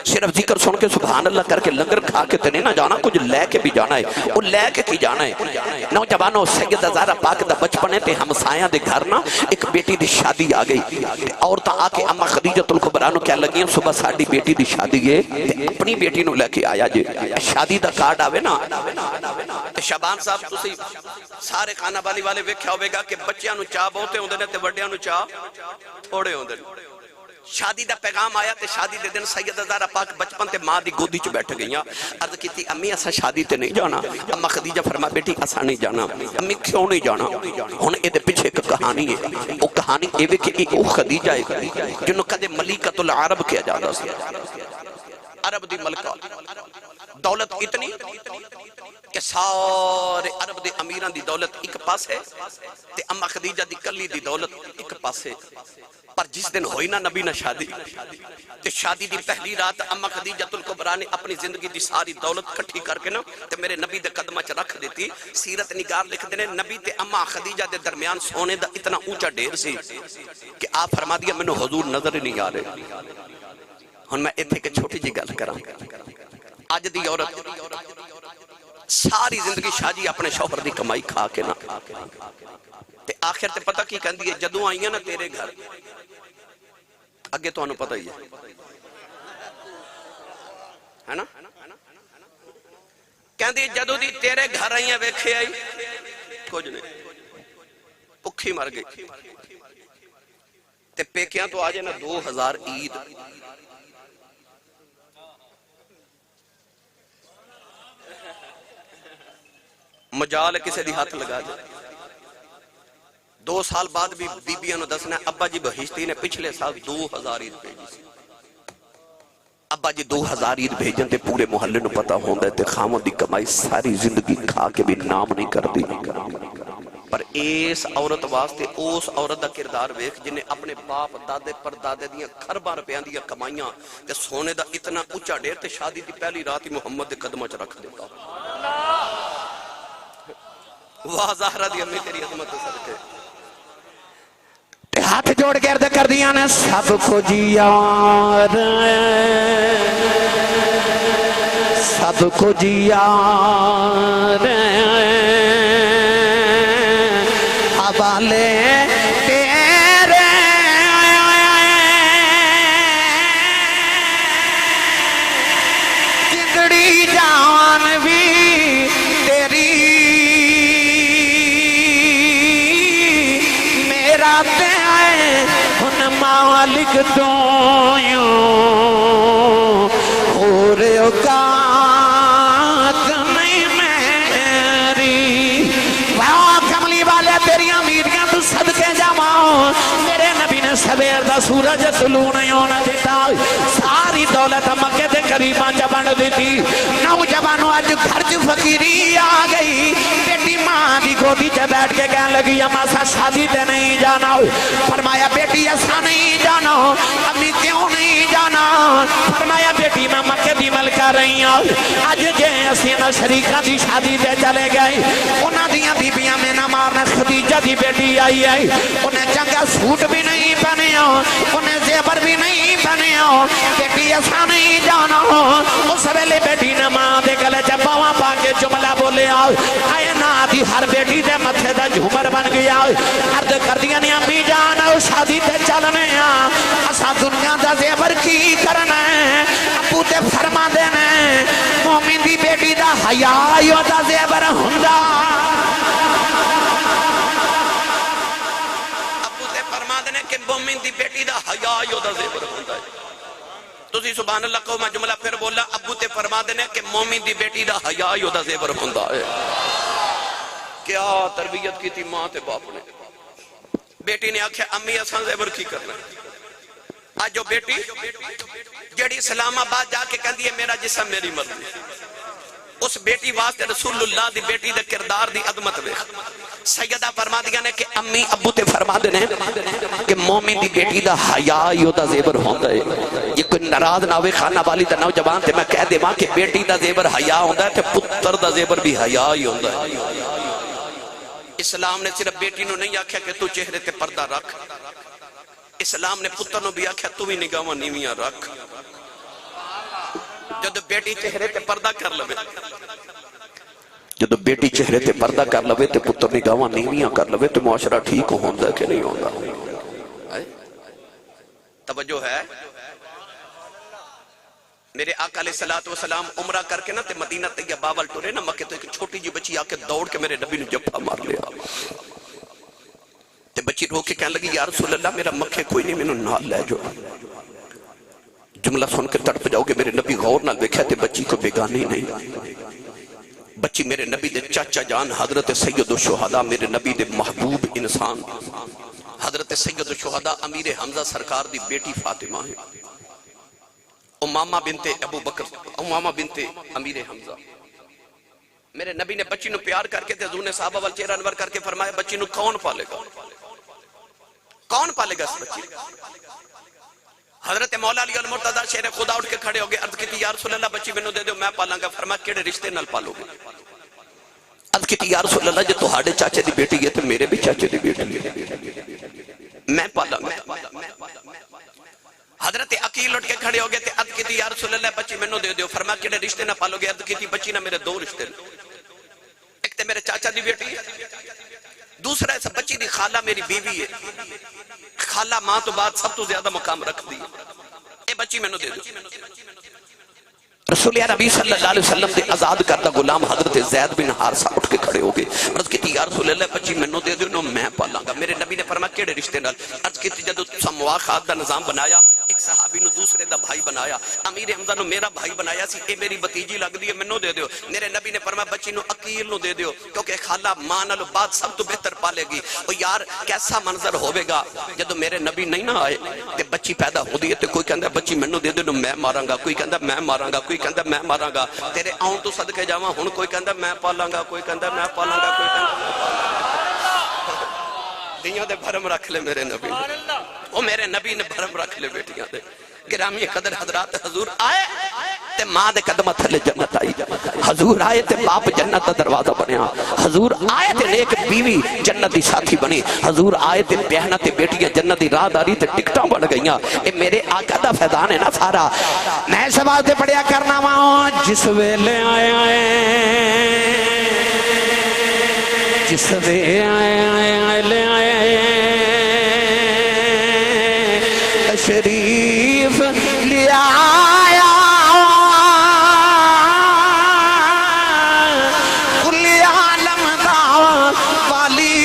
Speaker 2: صرف ذکر سن کے سبحان اللہ کر کے لنگر کھا کے تے نہیں نہ جانا کچھ لے کے بھی جانا ہے وہ لے کے کی جانا ہے نوجوانوں سیدہ زارا پاک دا بچپنے تے ہمسایاں دے گھر نا ایک بیٹی دی شادی آ گئی عورتاں آ کے اما خدیجۃ الکبریٰ نو کیا لگیاں صبح ساڈی بیٹی دی شادی ہے اپنی بیٹی نو لے کے آیا جے شادی دا کارڈ آوے نا شابان صاحب تسی سارے خانہ بالی والے ویکھیا ہوئے گا کہ بچیاں نو چاہ بہتے ہوندے نے تے وڈیاں نو چاہ تھوڑے ہوندے نے شادی دا پیغام آیا تے شادی دے دن سیدہ زارا پاک بچپن تے ماں دی گودی چ بیٹھ گئیاں عرض کیتی امی اسا شادی تے نہیں جانا اما خدیجہ فرما بیٹی اسا نہیں جانا امی کیوں نہیں جانا ہن اے دے پیچھے ایک کہانی ہے او کہانی اے وی کہ او خدیجہ ہے جنوں کدے ملکۃ العرب کیا جاتا سی عرب دی ملکہ دولت اتنی کہ سارے عرب دے امیران دی دولت ایک پاس ہے تے اما خدیجہ دی کلی دی دولت ایک پاس ہے پر جس دن ہوئی نا نبی نہ شادی تے شادی دی پہلی رات اما خدیجہ الکبریٰ نے اپنی زندگی دی ساری دولت کٹھی کر کے نا تے میرے نبی دے قدمہ چ رکھ دیتی سیرت نگار لکھ دینے نبی تے اما خدیجہ دے درمیان سونے دا اتنا اونچا ڈیر سی کہ آپ فرما دیا میں نے حضور نظر نہیں آ رہے ہن میں ایتھے کہ چھوٹی جی گل کراں اج دی عورت ساری زندگی شاجی اپنے شوہر دی کمائی کھا کے نا تے آخر تے پتہ کی کہندی ہے جدوں آئیاں نا تیرے گھر اگے تو انہوں پتہ ہی ہے نا کہندی جدوں دی تیرے گھر آئیاں ویکھے آئی کچھ نہیں پکھی مر گئی تے پیکیاں تو آجے نا 2000 عید مجال کسے دی ہاتھ لگا جائے 2 سال بعد بھی بی بیاں نو دسنا ابا جی بہشتی نے پچھلے سال 2000 عید بھیجی سی ابا جی 2000 عید بھیجن تے پورے محلے نو پتا ہوندا ہے تے خامن دی کمائی ساری زندگی کھا کے بھی نام نہیں کردی پر اس عورت واسطے اس عورت دا کردار ویکھ جنہیں اپنے باپ دادے پر دادے دیاں خرباں روپیاں دیاں کمائیاں تے سونے دا اتنا اونچا ڈیر تے شادی دی پہلی رات ہی محمد دے قدماں چ رکھ دیتا واہ زہرہ دی امی تیری عظمت صدقے
Speaker 1: ہاتھ جوڑ کے عرض کر دیا نے سب کو جیار سب کچھ یار حوالے تیرے زندگی جان بھی تیری میرا تے ہن مالک تو یوں اور اوقات نہیں میری واہ کملی والے تیری امیریاں تو صدقے جاواں میرے نبی نے سویر دا سورج طلوع نہیں ہونا دیتا ساری دولت مکے دے قریباں جبن دیتی نوجوانوں اج گھر چ فقیری آ گئی بیٹی ماں دی گودی چ بیٹھ کے کہنے لگی اما سا شادی تے نہیں جانا فرمایا بیٹی ایسا نہیں جانا امی کیوں نہیں جانا فرمایا بیٹی میں مکے دی ملکہ رہی ہوں اج جے اسی نہ شریکہ دی شادی تے چلے گئے انہاں دیاں بیبیاں میں نہ مارنا خدیجہ دی بیٹی آئی ہے انہیں چنگا سوٹ بھی نہیں پہنے انہیں زیور بھی نہیں پہنے بیٹی ایسا نہیں جانا اس ویلے بیٹی نے ماں دے گلے چپاواں پا کے جملہ بولے آئے نا دی ہر بیٹی دے متھے دا جھومر بن گیا عرض کر دیا نہیں امی جانا شادی تے چلنے اسا دنیا دا زیور کی کرنا ہے ابو تے فرما دینا مومن دی بیٹی دا حیاء یو دا زیور ہوندا ابو تے فرما دینا کہ مومن دی بیٹی دا حیاء یو دا زیور ہوندا ہے تسی سبحان اللہ کو میں جملہ پھر بولا ابو تے فرما دینا کہ مومن دی بیٹی دا حیاء یو دا زیور ہوندا ہے کیا تربیت کی تھی ماں تے باپ نے بیٹی نے آکھیا امی اساں زیور کی کرنا آج جو بیٹی جڑی اسلام آباد جا کے کہندی ہے میرا جسم میری مرضی اس بیٹی واسطے رسول اللہ دی بیٹی دے کردار دی عظمت ویکھ سیدہ فرما دیا نے کہ امی ابو تے فرما دینے کہ مومن دی بیٹی دا حیاء یو دا زیور ہوندا ہے یہ کوئی ناراض نہ ہوئے خانہ والی دا نوجوان تے میں کہہ دے ماں کہ بیٹی دا زیور حیاء ہوندا ہے تے پتر دا زیور بھی حیاء ہی ہوندا ہے اسلام نے صرف بیٹی نو نہیں آکھیا کہ تو چہرے تے پردہ رکھ اسلام نے پتر نو بھی آکھیا تو بھی نگاہاں نیویاں رکھ جدو بیٹی چہرے تے پردہ کر لوے جدو بیٹی چہرے تے پردہ کر لوے تے پتر نگاہاں نیویاں کر لوے تو معاشرہ ٹھیک ہوندا کہ نہیں ہوندا توجہ ہے میرے آقا علیہ السلام عمرہ کر کے نا تے مدینہ طیبہ وال ٹرے نا مکے تو ایک چھوٹی جی بچی آکے دوڑ کے میرے نبی نے جپا مار لیا تے بچی رو کے کہنے لگی یا رسول اللہ میرا مکھے کوئی نہیں میں نال لے جو جملہ سن کے تڑپ جاؤ کہ میرے نبی غور نہ دیکھا تے بچی کو بیگانی نہیں بچی میرے نبی دے چاچا جان حضرت سید الشہداء میرے نبی دے محبوب انسان حضرت سید الشہداء امیر حمزہ سرکار دی بیٹی فاطمہ ہے امامہ بنت ابو بکر امامہ بنت امیر حمزہ میرے نبی نے بچی نو پیار کر کے حضور نے صحابہ وال چہرہ انور کر کے فرمایا بچی نو کون پالے گا کون پالے گا اس بچی حضرت مولا علی المرتضی شیر خدا اٹھ کے کھڑے ہو گئے عرض کی یا رسول اللہ بچی میں نو دے دو میں پالاں گا فرمایا کیڑے رشتے نال پالو گے عرض کی یا رسول اللہ جو تہاڈے چاچے دی بیٹی ہے تو میرے بھی چاچے دی بیٹی ہے میں پالاں گا حضرت عقیل اٹھ کے کھڑے ہو گئے تھے عرض کی یا رسول اللہ بچی میں نو دے دو فرمایا کیڑے رشتے نہ پالو گے عرض کی بچی نہ میرے دو رشتے ایک تے میرے چاچا دی بیٹی ہے دوسرا ایسا بچی دی خالہ میری بیوی ہے خالہ ماں تو بعد سب تو زیادہ مقام رکھ دی اے بچی میں نو دے دو رسول عربی صلی اللہ علیہ وسلم دے آزاد کردہ غلام حضرت زید بن حارثہ اٹھ کے کھڑے ہو گئے عرض کی یا رسول اللہ بچی میں نو دے دو نو میں پالاں گا میرے نبی نے فرمایا کیڑے رشتے نال عرض کی جدو تساں مواخات دا نظام بنایا ایک صحابی نو دوسرے دا بھائی بنایا امیر حمزہ نو میرا بھائی بنایا سی اے میری بتیجی لگ دی ہے میں نو دے دیو میرے نبی نے فرمایا بچی نو عقیل نو دے دیو کیونکہ خالہ ماں نالو بعد سب تو بہتر پالے گی او یار کیسا منظر ہوے گا جدو میرے نبی نہیں نہ آئے تے بچی پیدا ہو دی ہے تے کوئی کہندا بچی میں نو دے دے نو میں ماراں گا کوئی کہندا میں ماراں گا کوئی کہندا میں ماراں گا تیرے آؤں تو صدقے جاواں ہن کوئی کہندا میں پالاں گا کوئی کہندا میں پالاں گا کوئی کہندا میں پالاں گا دیاں دے بھرم رکھ لے میرے نبی او میرے نبی نے بھرم رکھ لے بیٹیاں دے گرامی قدر حضرات حضور آئے تے
Speaker 2: تے ماں دے قدمہ تھلے جنت آئی، حضور آئے تے باپ جنت دا دروازہ بنیا، حضور آئے تے نیک بیوی جنت دی ساتھی بنی، حضور آئے تے بہنہ تے بیٹیاں جنت دی راہ داری تے ٹکٹاں بن گئیاں۔ اے میرے آقا دا فیضان ہے نا سارا۔
Speaker 1: میں سوال تے پڑھیا کرنا وہاں جس ویلے آئے آئے جس ویلے آئے لے آئے تشریف لیا آیا کل عالم دا والی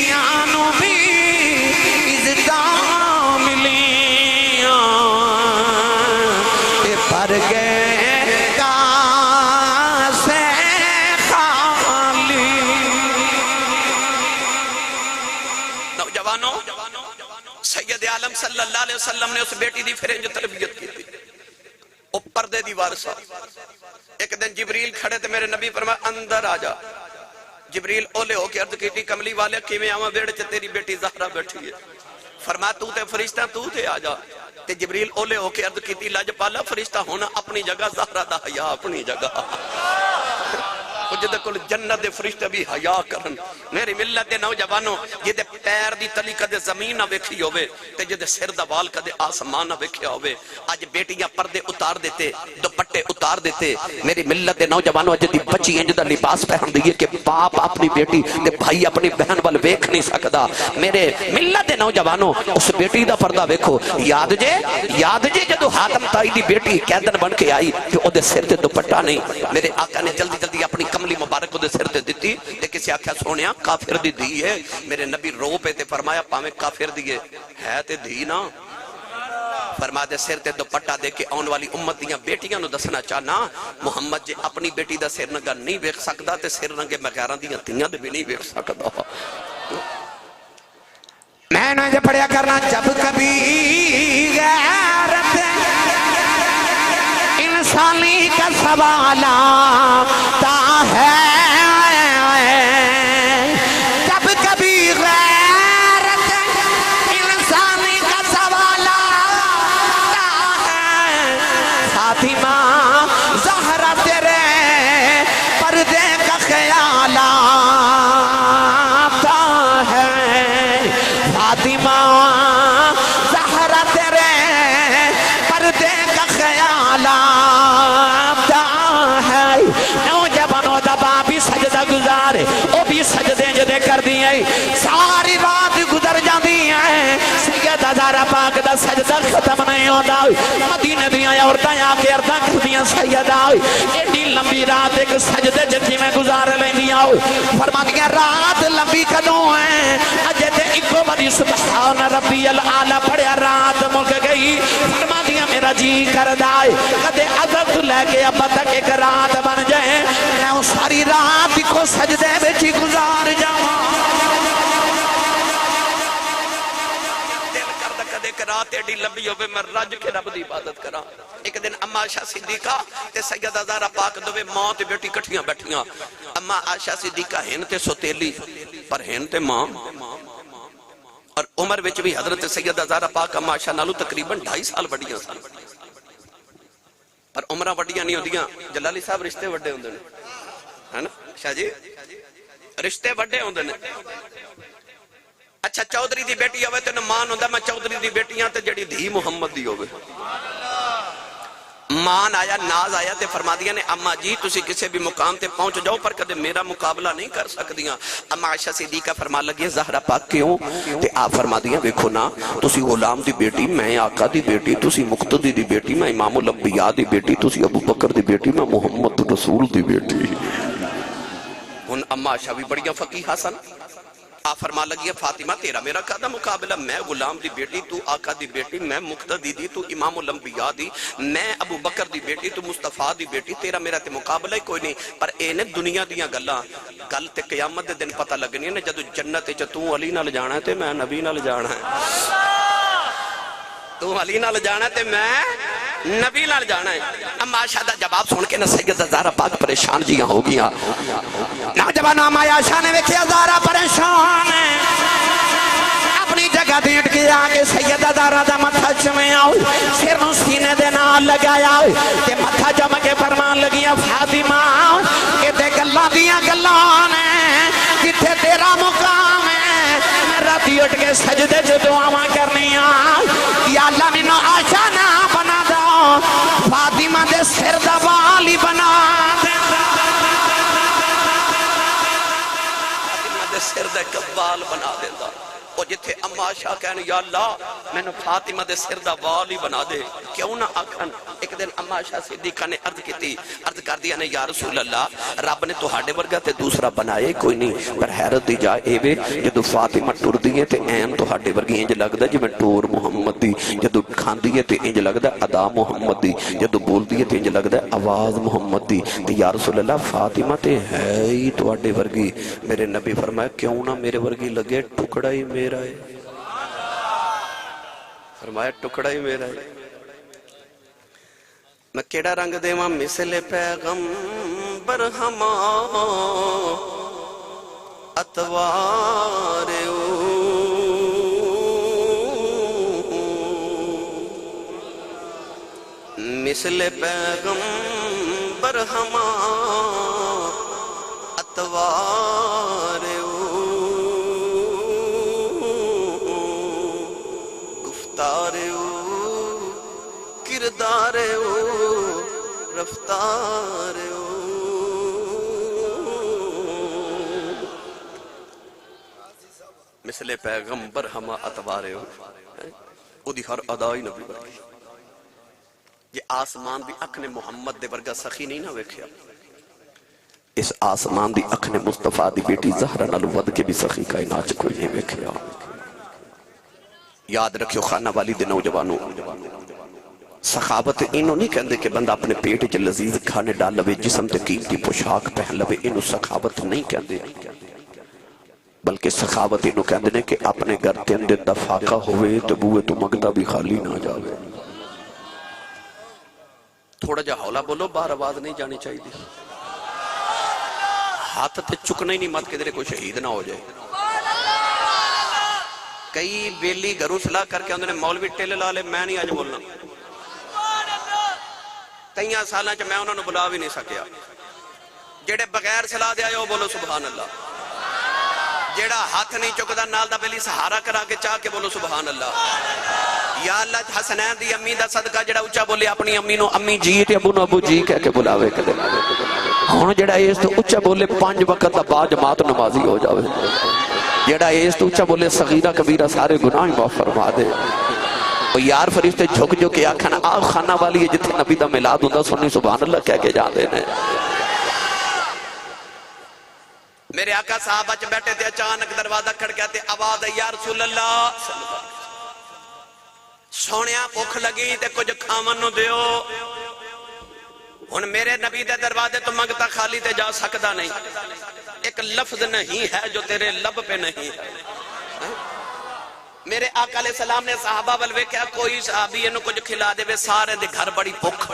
Speaker 1: یانو بھی عزتاں ملیاں تے پر گئے کاسے خالی۔
Speaker 2: نوجوانوں، سید عالم صلی اللہ علیہ وسلم نے اس بیٹی دی پھر انج تربیت کی تھی، او پردے دی وارثہ۔ ایک دن جبریل کھڑے تے میرے نبی فرمایا اندر آ جا۔ جبریل اولے ہو کے عرض کی کملی والے کیویں آواں ویڑ چ تیری بیٹی زہرا بیٹھی ہے۔ فرمایا تو تے فرشتہ تو تے آ جا۔ تے جبریل اولے ہو کے عرض کی لج پالا فرشتہ ہونا اپنی جگہ، زہرا دا حیا اپنی جگہ۔ جدے کل جنت دے فرشتے بھی حیا کرن۔ میری ملت دے نوجوانوں، جدے پیر دی تلی کدے زمین نہ ویکھی ہوئے تے جدے سر دا وال کدے آسمان نہ ویکھیا ہوئے، اج بیٹیاں پردے اتار دیتے، دوپٹے اتار دیتے۔ میری ملت دے نوجوانوں، اج دی بچی انج دا لباس پہن دی ہے کہ باپ اپنی بیٹی تے بھائی اپنی بہن وال ویکھ نہیں سکدا۔ میرے ملت دے نوجوانوں، اس بیٹی دا پردہ ویکھو۔ یاد جے جدو حاتم تائی دی بیٹی قیدن بن کے آئی کہ او دے سر تے دوپٹہ نہیں، میرے آقا نے جلدی جلدی اپنی کملی مبارک کو دے سر تے دیتی تے کسی آکھیا سونیا کافر دی دی ہے۔ میرے نبی رو پہ تے فرمایا پاویں کافر دیئے ہے تے دی نا۔ فرما دے سر تے دوپٹہ دے کے آن والی امت دیاں بیٹیاں نو دسنا چاہنا محمد جے اپنی بیٹی دا سر نگا نہیں ویکھ سکدا تے سر نگے مغیراں دیاں تیاں دے بھی نہیں ویکھ سکدا۔
Speaker 1: میں نے جو پڑھیا کرنا جب کبھی غیرت انسانی کا سوال آتا ہے، جب کبھی غیرت انسانی کا سوال آتا ہے، فاطمہ زہرا تیرے پردے کا خیال آتا ہے، فاطمہ زہرا تیرے پردے کا خیال آتا ہے۔ نوجوانوں دا باپ بھی سجدہ گزارے، وہ بھی سجدے جدے کر دیئے، ساری رات گزر جاندی ہیں، سیدہ زہرا پاک دا سجدہ ختم نہیں ہوتا۔ مدینہ دیاں عورتاں آ کے عرضاں کردیاں سیدہ ایڈی لمبی رات ایک سجدے جتی میں گزار لیندیاں، فرماندیاں رات لمبی کدوں ہے، اجے تے اکو بڑی سبحان ربی العالی پڑھیا رات مک گئی۔ فرماندیاں میرا جی کردائے کدے عدد لے کے اب تک ایک رات بن جائے، میں ساری رات کو سجدے بیچی گزار جاؤں۔
Speaker 2: ایک رات ایڈی لمبی ہوئے میں رج کے رب دی عبادت کرا۔ ایک دن اما عائشہ صدیقہ تے سیدہ زہرا پاک دوے ماں تے بیٹی کٹھیاں بیٹھیاں۔ اما عائشہ صدیقہ ہن تے سوتیلی پر ہن تے ماں، اور عمر وچ بھی حضرت سیدہ زہرا پاک اما عائشہ نالو تقریباً 2.5 سال وڈیاں سن، پر عمرہ وڈیاں نہیں ہوندیاں۔ جلالی صاحب رشتے وڈے ہوندے نے، ہے نا شاہ جی، رشتے وڈے ہوندے نے۔ اچھا چودھری دی بیٹی ہوئے تو مان ہوندہ میں چودھری دی بیٹیاں تے جڑی دھی محمد دی ہوئے۔ مان آیا، ناز آیا تے فرما دیا نے اما جی تسی کسے بھی مقام تے پہنچ جاؤ پر کدے میرا مقابلہ نہیں کر سکدیاں۔ اما عائشہ صدیقہ فرما لگی زہرا پاک کیوں تے آپ فرما دیا دیکھو نا تسی غلام دی بیٹی، میں آقا دی بیٹی، تسی مقتدی دی بیٹی، میں امام الانبیاء دی بیٹی، تسی ابو بکر دی بیٹی، میں محمد رسول دی بیٹی۔ ان اما عائشہ بھی بڑیاں فقیہہ سن۔ آپ فرما لگی فاطمہ تیرا میرا کہا مقابلہ، میں غلام دی بیٹی، تو آقا دی بیٹی، میں مقتدی دی، تو امام الانبیاء دی، میں ابو بکر دی بیٹی، تو مصطفیٰ دی بیٹی، تیرا میرا تے مقابلہ ہی کوئی نہیں۔ پر اے نے دنیا دیاں گلاں گل تے قیامت دے دن پتہ لگنی ہے جدو جنت چ تو علی نال جانا ہے تے میں نبی نال جانا ہے، تو علی نال جانا ہے تے میں نبی نال جانا ہے۔ اما عائشہ دا جواب سن کے نہ سیدہ زہرا پاک پریشان جیاں ہو گیا۔
Speaker 1: نوجوان اما عائشہ نے ویکھیا زہرا پریشان ہے، اپنی جگہ جگہ دیٹ کے آگے سیدہ زہرا دا متھا چمے آؤ سر نو سینے دے نال لگایا تے متھا جم کے فرمان لگیا فاطمہ کہ تے گلاں دیاں گلاں نے جتھے تیرا مقام ہے راتی اٹھ کے سجدے جو دعاواں کرنیاں یا اللہ مینوں آشا نہ بنا دو فاطمہ دے سر دا والی بنا دے
Speaker 2: فاطمہ دے سر دا قبال بنا دیتا اور جتھے اما شاہ کہنے یا اللہ میں نے فاطمہ دے سر دا والی بنا دے کیوں نہ آکھن ایک دن اما شاہ صدیقہ نے عرض کی عرض کر دیا نے یا رسول اللہ رب نے تو ہاڑے ورگا تے دوسرا بنائے کوئی نہیں پر حیرت دی جائے اے وے جدو فاطمہ ٹور دیئے تے این تو ہاڑے ورگی انج لگ دا جی میں ٹور محمد دی جدو کھان دیئے تے انج لگ دا ادا محمد دی جدو بول دیئے تے انج لگ دا آواز محمد دی تے یا رسول اللہ فاطمہ تے ہے ہی تو ہاڑے ورگی میرے نبی فرمایا کیوں نہ میرے ورگی لگے ٹکڑا ہی میرا ہے فرمایا ٹکڑا ہی میرا ہے میں کیڑا رنگ دے ماں مثل پیغمبر ہما اتوار مثل پیغمبر ہما اتوار گفتار کردار رفتار مثل پیغمبر ہما اتوار او دی ہر ادائی نبی ورگی یہ آسمان دی اکھ نے محمد دے ورگا سخی نہیں نہ ویکھیا اس آسمان دی اکھ نے مصطفیٰ دی بیٹی زہرا نالو ود کے بھی سخی کائنات کوئی نہیں ویکھیا یاد رکھیو خانہ والی دے نوجوانوں سخاوت انہوں نہیں کہندے کہ بندہ اپنے پیٹ جو لذیذ کھانے ڈال لوے جسم تے قیمتی پوشاک پہن لوے انہوں سخاوت نہیں کہندے بلکہ سخاوت انہوں کہندے نے کہ اپنے گھر تین دن دفاقہ ہوئے تو بوئے تو مگدہ بھی خالی نہ جاوے تھوڑا جا حولا بولو باہر آواز نہیں جانی چاہیے دی ہاتھ تے چکنا ہی نہیں مت کے دلے کوئی شہید نہ ہو جائے کئی بیلی گھروں صلاح کر کے انہوں نے مولوی ٹیلے لالے میں نہیں آج بولنا کئیاں سالاں چا میں انہوں نے بلا بھی نہیں سکیا جیڑے بغیر صلاح دے آئے ہو بولو سبحان اللہ جیڑا ہاتھ نہیں چکدا نال دا بیلی سہارا کرا کے چاہ کے بولو سبحان اللہ یا اللہ حسنین دی امی دا صدقہ جڑا اچھا بولے اپنی امی نو امی جی تے ابو نو ابو جی کہہ کے بلاوے کدے ہن جڑا اس تو اچھا بولے 5 وقت دا با جماعت نمازی ہو جاوے جڑا اس تو اچھا بولے صغیرہ کبیرہ سارے گناہ معاف فرما دے اور یار فرشتے جھک جو کہ آکھن آہ خانہ والی ہے جتنے نبی دا میلاد ہوندا سنی سبحان اللہ کہہ کے جان دینے میرے آقا صحابہ چ بیٹھے تھے اچانک دروازہ کھڑکیا تے آواز ہے یا رسول اللہ سونیا بھوک لگی تے کچھ کھاون نو دیو ہن میرے نبی دے دروازے تو منگتا خالی تے جا سکدا نہیں ایک لفظ نہیں ہے جو تیرے لب پہ نہیں ہے میرے آقا علیہ السلام نے صحابہ بلوے کیا کوئی صحابی انہوں کچھ کھلا دے وے سارے دے گھر بڑی بھوک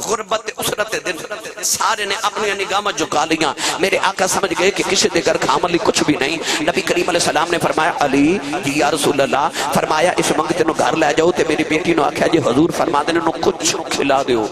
Speaker 2: غربت اسرت دن سارے نے اپنی نگاہ جھکا لیاں میرے آقا سمجھ گئے کہ کسی دے گھر کھامن لی کچھ بھی نہیں نبی کریم علیہ السلام نے فرمایا علی جی یا رسول اللہ فرمایا اس منگتے نو گھر لے جاؤ تے میری بیٹی نو آکھیا جی حضور فرما دے نو کچھ کھلا دیو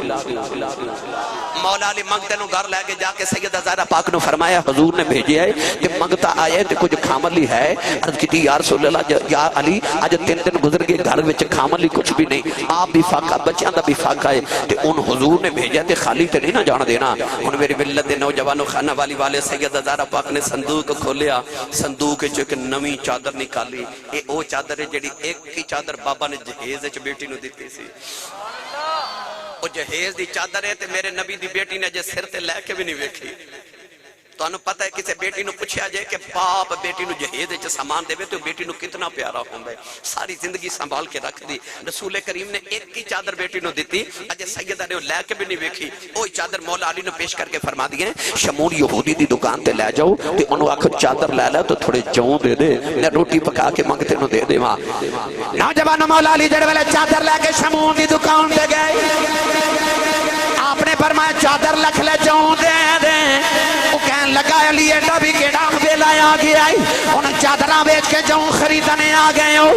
Speaker 2: مولا علی منگتے نو گھر لے کے جا کے سیدہ زہرا پاک نو فرمایا حضور نے بھیجے ہے تے منگتا آئے تے کچھ کھامن لی ہے عرض کی یا رسول اللہ یا علی آج 3 دن گزر گئے گھر وچ کھامن لی کچھ بھی نہیں آپ بھی فاقہ بچیاں دا بھی فاقہ ہے تے ان حضور نے بھیجا تے خالی تے نہیں نہ جان دینا ان میری ملت دے نوجوانوں خانہ والی والے سیدہ زہرا پاک نے صندوق کھولیا صندوق وچ ایک نویں چادر نکالی اے او چادر ہے جڑی ایک ہی چادر بابا نے جہیز وچ بیٹی نو دتی سی او جہیز دی چادر ہے تے میرے نبی دی بیٹی نے جے سر تے لے کے بھی نہیں ویکھی تو انہوں پتہ ہے کسے بیٹی نو پوچھا جائے کہ باپ بیٹی نو جہیز وچ سامان دے تو بیٹی نو کتنا پیارا ہوندا ہے ساری زندگی سنبھال کے رکھ دی رسول کریم نے ایک ہی چادر بیٹی نو دتی اجے سیدہ نے لے کے بھی نہیں ویکھی اوہی چادر مولا علی نے پیش کر کے فرما دیے شمول یہودی دی دکان تے لے جاؤ تے انہوں آکھو چادر لے لے تو تھوڑے جو دے دے نے روٹی پکا کے منگتے نو دے دے ماں
Speaker 1: نوجوانوں مولا علی جڑے والے چادر لے کے شمول دی دکان تے گئے آپ نے فرمایا چادر لکھ لے جو دے دے وہ کہن لگا علی ایڈا بھی کیڑا ویلا آ گیا انہیں چادر بازاراں بیچ کے جوں خریدنے آ گئے ہو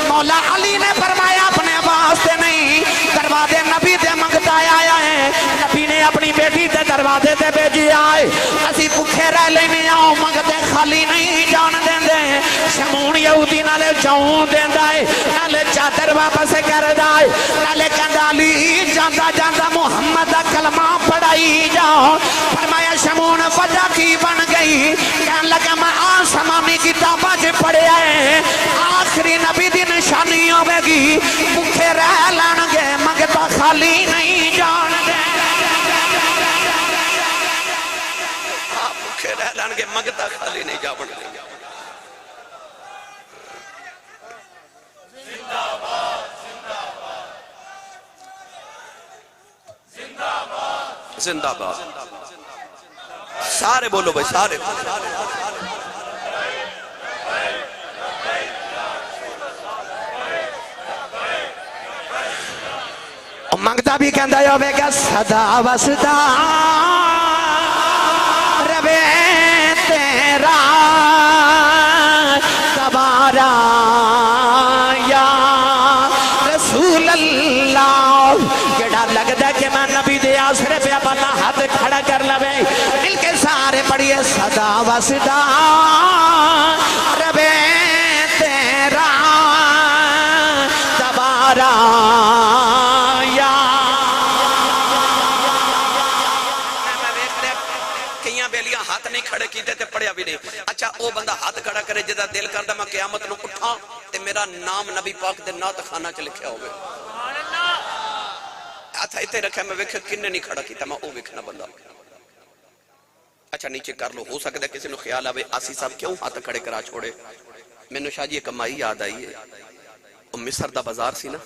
Speaker 1: مولا علی نے فرمایا اپنے واسطے نہیں دروازے نبی دے منگتا آیا ہے نبی نے اپنی بیٹی دے دروازے تے بھیجی آئے اسی بھوکے رہ لینے آؤ منگتے خالی نہیں جان دیندے شمون یہودی نالے جوں دیندا ہے نالے چادر واپس کردا ہے نالے کہندا علی جاندا جاندا محمد دا کلمہ پڑھائی جاؤ فرمایا شمون وجہ کی بن گئی کہن لگا میں آسمانی کتاباں چ پڑھیا ہے آخری نبی دی نشانی ہوے گی بھوکے رہ لان گے منگتا خالی نہیں جان دے
Speaker 2: بھوکے رہ لان گے منگتا خالی نہیں جا بن گے زندہ باد سارے بولو بھائی سارے
Speaker 1: منگتا بھی کہندا ہوے گا صدا وسدا ربے تیرا تبارا یا رسول اللہ کیڑا لگدا کہ میں نبی دے آسرے پہ اپنا ہاتھ کھڑا کر لوے مل کے سارے پڑھیے صدا وسدا ربے تیرا تبارا
Speaker 2: ہاتھ نہیں کھڑے کیتے تے پڑھیا بھی نہیں اچھا او بندہ ہاتھ کھڑا کرے جدا دل کردا میں قیامت نو اٹھاں تے میرا نام نبی پاک دے نعت خانہ چ لکھیا ہوے ہاتھ ایتھے رکھیا میں ویکھیا کنے نہیں کھڑا کیتا میں او ویکھنا بندہ اچھا نیچے کر لو ہو سکدا کسی نو خیال آوے آسی صاحب کیوں ہاتھ کھڑے کرا چھوڑے مینوں شاہ جی ایک کمائی یاد آئی ہے او مصر دا بازار سی نا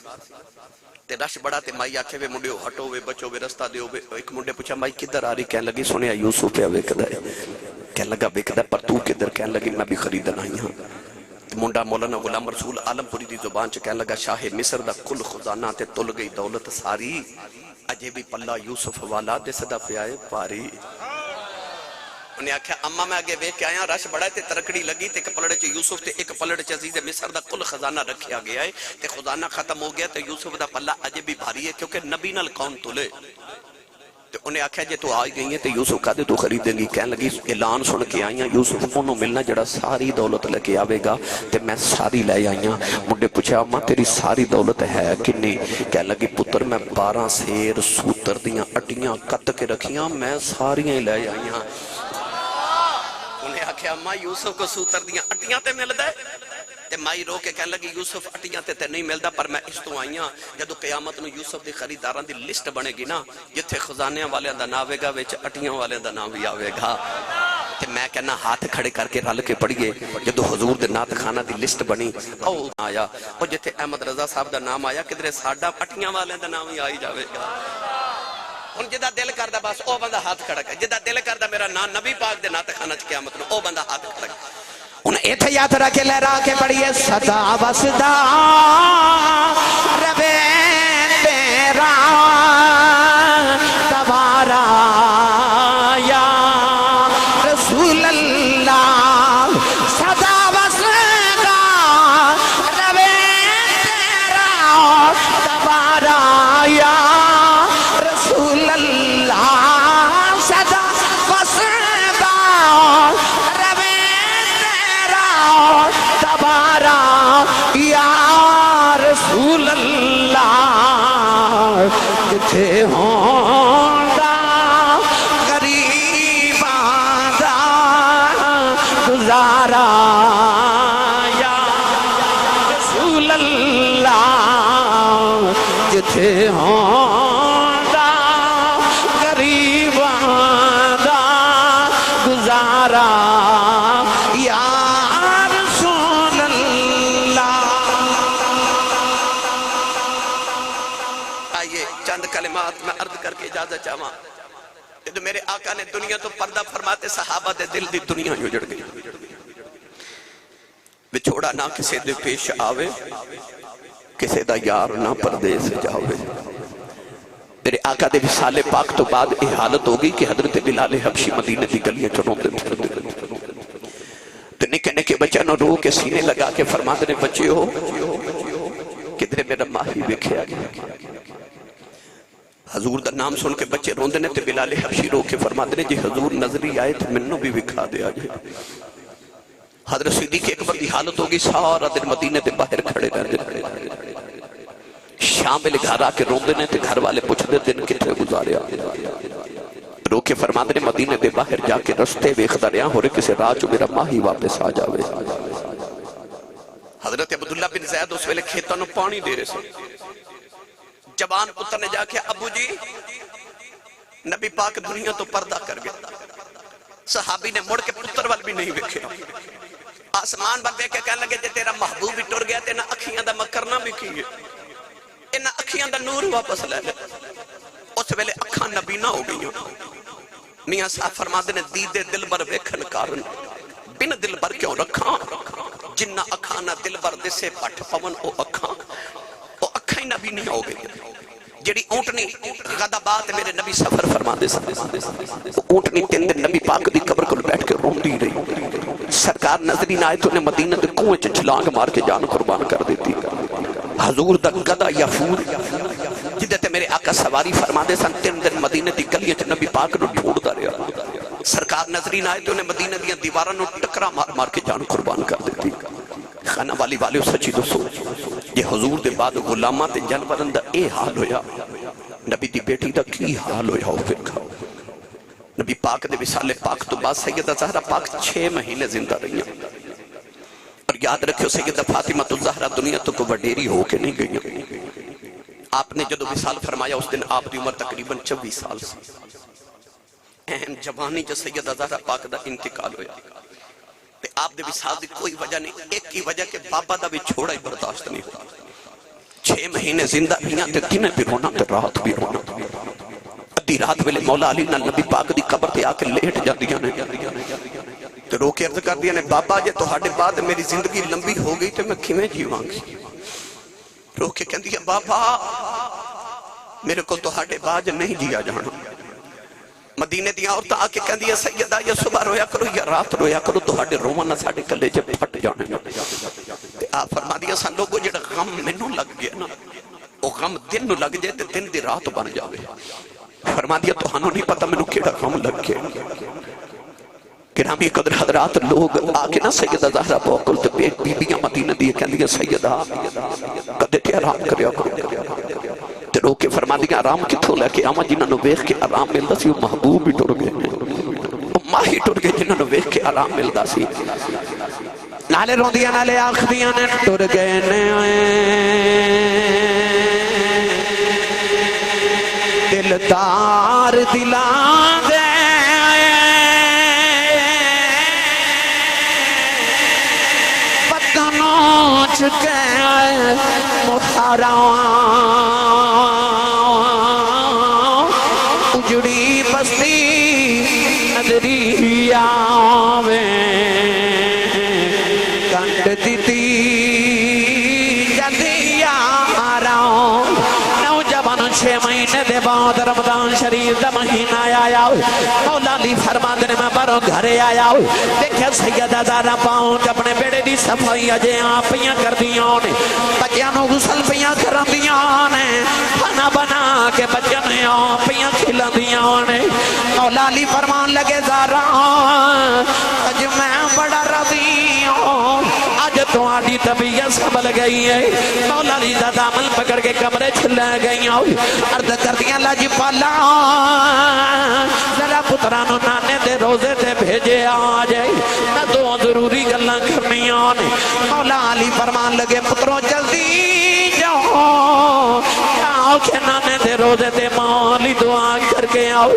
Speaker 2: تے رش بڑا تے مائی آکھے وے منڈیو ہٹو وے بچو وے رستہ دیو وے ایک منڈے پوچھا مائی کدھر آ رہی کہنے لگی سنیا یوسف پہ ویکھدا ہے کہنے لگا ویکھدا پر تو کدھر کہنے لگی میں بھی خریدن آئی ہاں منڈا مولانا غلام رسول عالم پوری دی زبان چ کہنے لگا شاہ مصر دا کل خزانہ تے تل گئی دولت ساری اجے بھی پلہ یوسف والا دے صدا پہ آئے پاری انہیں آکھیا اما میں آگے بیٹھ کے آیا رش بڑا تے ترکڑی لگی تے ایک پلڑے چ یوسف تے ایک پلڑے چ عزیز مصر دا کل خزانہ رکھیا گیا ہے تے خزانہ ختم ہو گیا تے یوسف دا پلہ اجے بھی بھاری ہے کیونکہ نبی نال کون تلے تے انہیں آکھیا جے تو آئی گئی ہیں تے یوسف کہا تو خریدیں گی کہنے لگی اعلان سن کے آئیاں یوسف انہوں ملنا جڑا ساری دولت لے کے آوے گا تے میں ساری لے آئیاں مجھے پوچھا اما تیری ساری دولت ہے کنی کہنے لگی پتر میں 12 سیر سوتر دیاں اٹیاں کت کے رکھیاں میں ساریاں لے آئیاں انہیں آکھیا ماں یوسف کو سوتر دیاں اٹیاں تے مل دے تے مائی رو کے کہنے لگی یوسف اٹیاں تے نہیں ملدا پر میں اس تو آئیاں جدو قیامت نو یوسف دی خریداراں دی لسٹ بنے گی نا جتھے خزانیاں والیاں دا نام آوے گا وچ اٹیاں والیاں دا نام بھی آوے گا تے میں کہنا ہاتھ کھڑے کر کے رل کے پڑھیے جدو حضور دے نعت خانہ دی لسٹ بنی او آیا او جتھے احمد رضا صاحب دا نام آیا کدھرے ساڈا اٹیاں والیاں دا نام ہی آئی جاوے گا ان جدا دل کردہ بس او بندہ ہاتھ کھڑا کر جدا دل کردہ میرا نام نبی پاک دے نعت خانہ چ قیامت نو او بندہ ہاتھ کھڑا کر
Speaker 1: ان ایتھے یاد رکھے لہرا کے پڑھیے صدا وسدا ربے تیرا تبارا یا رسول اللہ صدا وسدا ربے تیرا تبارا یا رسول اللہ صدا وسدا تبارا یا رسول اللہ جتھے ہوندا غریباں دا گزارا یا رسول اللہ جتھے ہوندا غریباں دا گزارا یا
Speaker 2: کلمات میں عرض کر کے اجازت چاہواں جب میرے آقا نے دنیا تو پردہ فرماتے صحابہ دے دل دی دنیا ہی اجڑ گئی بچھوڑا نہ کسے دے پیش آوے کسے دا یار نہ پردے سے جاوے میرے آقا دے وصال پاک تو بعد یہ حالت ہوگی کہ حضرت بلال حبشی مدینہ دی گلیاں چنوں دے تو نکے نکے بچہ نو رو کے سینے لگا کے فرماتے نے بچے ہو کدھرے میرا ماہی وکھیا گیا حضور دا نام سن کے بچے روندے نے تے بلال حبشی رو کے فرماتے نے جی حضور نظری آئے تو منو بھی وکھا دے آجے حضرت صدیق اکبر دی حالت ہوگی سارا دن مدینے دے باہر کھڑے رہتے شامل گھر آ کے روندے نے تے گھر والے پوچھتے دن کتنے گزارے رو کے فرماتے نے مدینے دے باہر جا کے رستے ویکھدا رہیا ہو رہے کسے راہ چو میرا ماہی واپس آ جاوے حضرت عبداللہ بن زید اس ویلے کھیتوں نو پانی دے رہے سے جوان پتر نے جا کے ابو جی نبی پاک دنیا تو پردہ کر گیا صحابی نے مڑ کے پتر وال بھی نہیں وکھے آسمان پر دیکھ کے کہنے لگے جے تیرا محبوب بھی ٹر گیا تے نہ اکھیاں دا مکرنا بھی کیے نہ اکھیاں دا نور واپس لے لے اس ویلے اکھاں نبینا ہو گئی میاں صاحب فرماتے نے دید دل بر ویکھن کارن بن دل بر کیوں رکھاں جنہ اکھاں نہ دل بر دسے پٹھ پون او اکھاں ہی نبی نہیں ہو گئی جڑی اونٹنی غدبات میرے نبی سفر فرما دے اونٹنی تین دن نبی پاک دی قبر کو بیٹھ کے روندی رہی سرکار نظری نہ آئے تو نے مدینہ دے کنویں چ چھلانگ مار کے جان قربان کر دیتی حضور دا گدا یفور جدے تے میرے آقا سواری فرما دے سن تین دن مدینہ دی گلیاں چ نبی پاک نو ڈھونڈدا رہیا سرکار نظری نہ آئے تو نے مدینہ دیاں دیواراں نو ٹکرا مار مار کے جان قربان کر دیتی خانہ والی والے سچی دسو یہ حضور دے بعد غلامہ تے جانورن دا اے حال ہویا نبی دی بیٹی دا کی حال ہویا ہو پھر کھاؤ نبی پاک دے وصال پاک تو بعد سیدہ زہرہ پاک 6 مہینے زندہ رہی ہیں اور یاد رکھو سیدہ فاطمہ تو زہرہ دنیا تو کو وڈیری ہو کے نہیں گئی آپ نے جدو وصال فرمایا اس دن آپ دی عمر تقریباً 24 سال سے اہم جوانی جو سیدہ زہرہ پاک دا انتقال ہویا تے آپ دے وصال دی کوئی وجہ نہیں ایک کی وجہ کہ بابا دا بھی چھوڑا ہی برداشت نہیں ہوتا 6 مہینے زندہ رہیاں تے دن بھی رونا تے رات بھی رونا ادھی رات ویلے مولا علی نال نبی پاک دی قبر تے آ کے لیٹ جاندیاں نے تے رو کے عرض کردیاں نے بابا جے تہاڈے بعد میری زندگی لمبی ہو گئی تے میں کیویں جیواں گی رو کے کہندی ہے بابا میرے کو تہاڈے بعد نہیں جیا جانا مدینے دیا عورتاں آ کے کہندی ہے سیدہ یا صبح رویا کرو یا رات رویا کرو تہاڈے روواں نہ ساڈے کلے چ پھٹ جانے تے آپ فرما دیا سن لوگوں جڑا غم مینوں لگ گیا نا او غم دن نو لگ جائے تے دن دی رات بن جاوے فرما دیا تہانوں نہیں پتہ مینوں کیڑا غم لگ گیا گرامی قدر حضرات لوگ آ کے نا سیدہ زہرا پاکل تے بی بیاں مدینہ دی کہندی سیدہ کدے تے آرام کریا تے رو کے فرما دیا آرام کتھوں لے کے آواں جنہاں نو ویکھ کے آرام ملدا سی او محبوب بھی ٹر گئے ماہی ٹر گئے جنہاں نو ویکھ کے آرام ملدا سی نالے روندیاں نالے آکھدیاں نے ٹر گئے نے دلدار دلاں دے بدنوں چکے محتراں اجڑی بستی نظری آوے کنڈ دیتی جدی آراؤں نوجوان 6 مہینے دے بعد رمضان شریف دا مہینہ آیا مولا علی فرماتے نے میں بروں گھرے آیا دیکھا سیدہ زہرا پاؤں اپنے بیڑے دی صفائی اجے آپ پیاں کر دیاں نے بچیاں نو غسل پیاں کر دیاں نے کھانا بنا کے بچیاں نے آپ پیاں کھلا دیاں نے مولا علی فرمان لگے زہرا اج میں بڑا راضی ہوں اج تہاڈی طبیعت سنبھل گئی ہے مولا علی دا دامن پکڑ کے کمرے چ لے گئی عرض کر دیاں لاجی پالا ذرا پترانو نانے دے روزے تے بھیجے آ جائے میں دو ضروری گلاں کرنیاں نے مولا علی فرمان لگے پتروں جلدی جاؤ آؤ کہ نانے دے روزے تے مالی دعا کر کے آؤ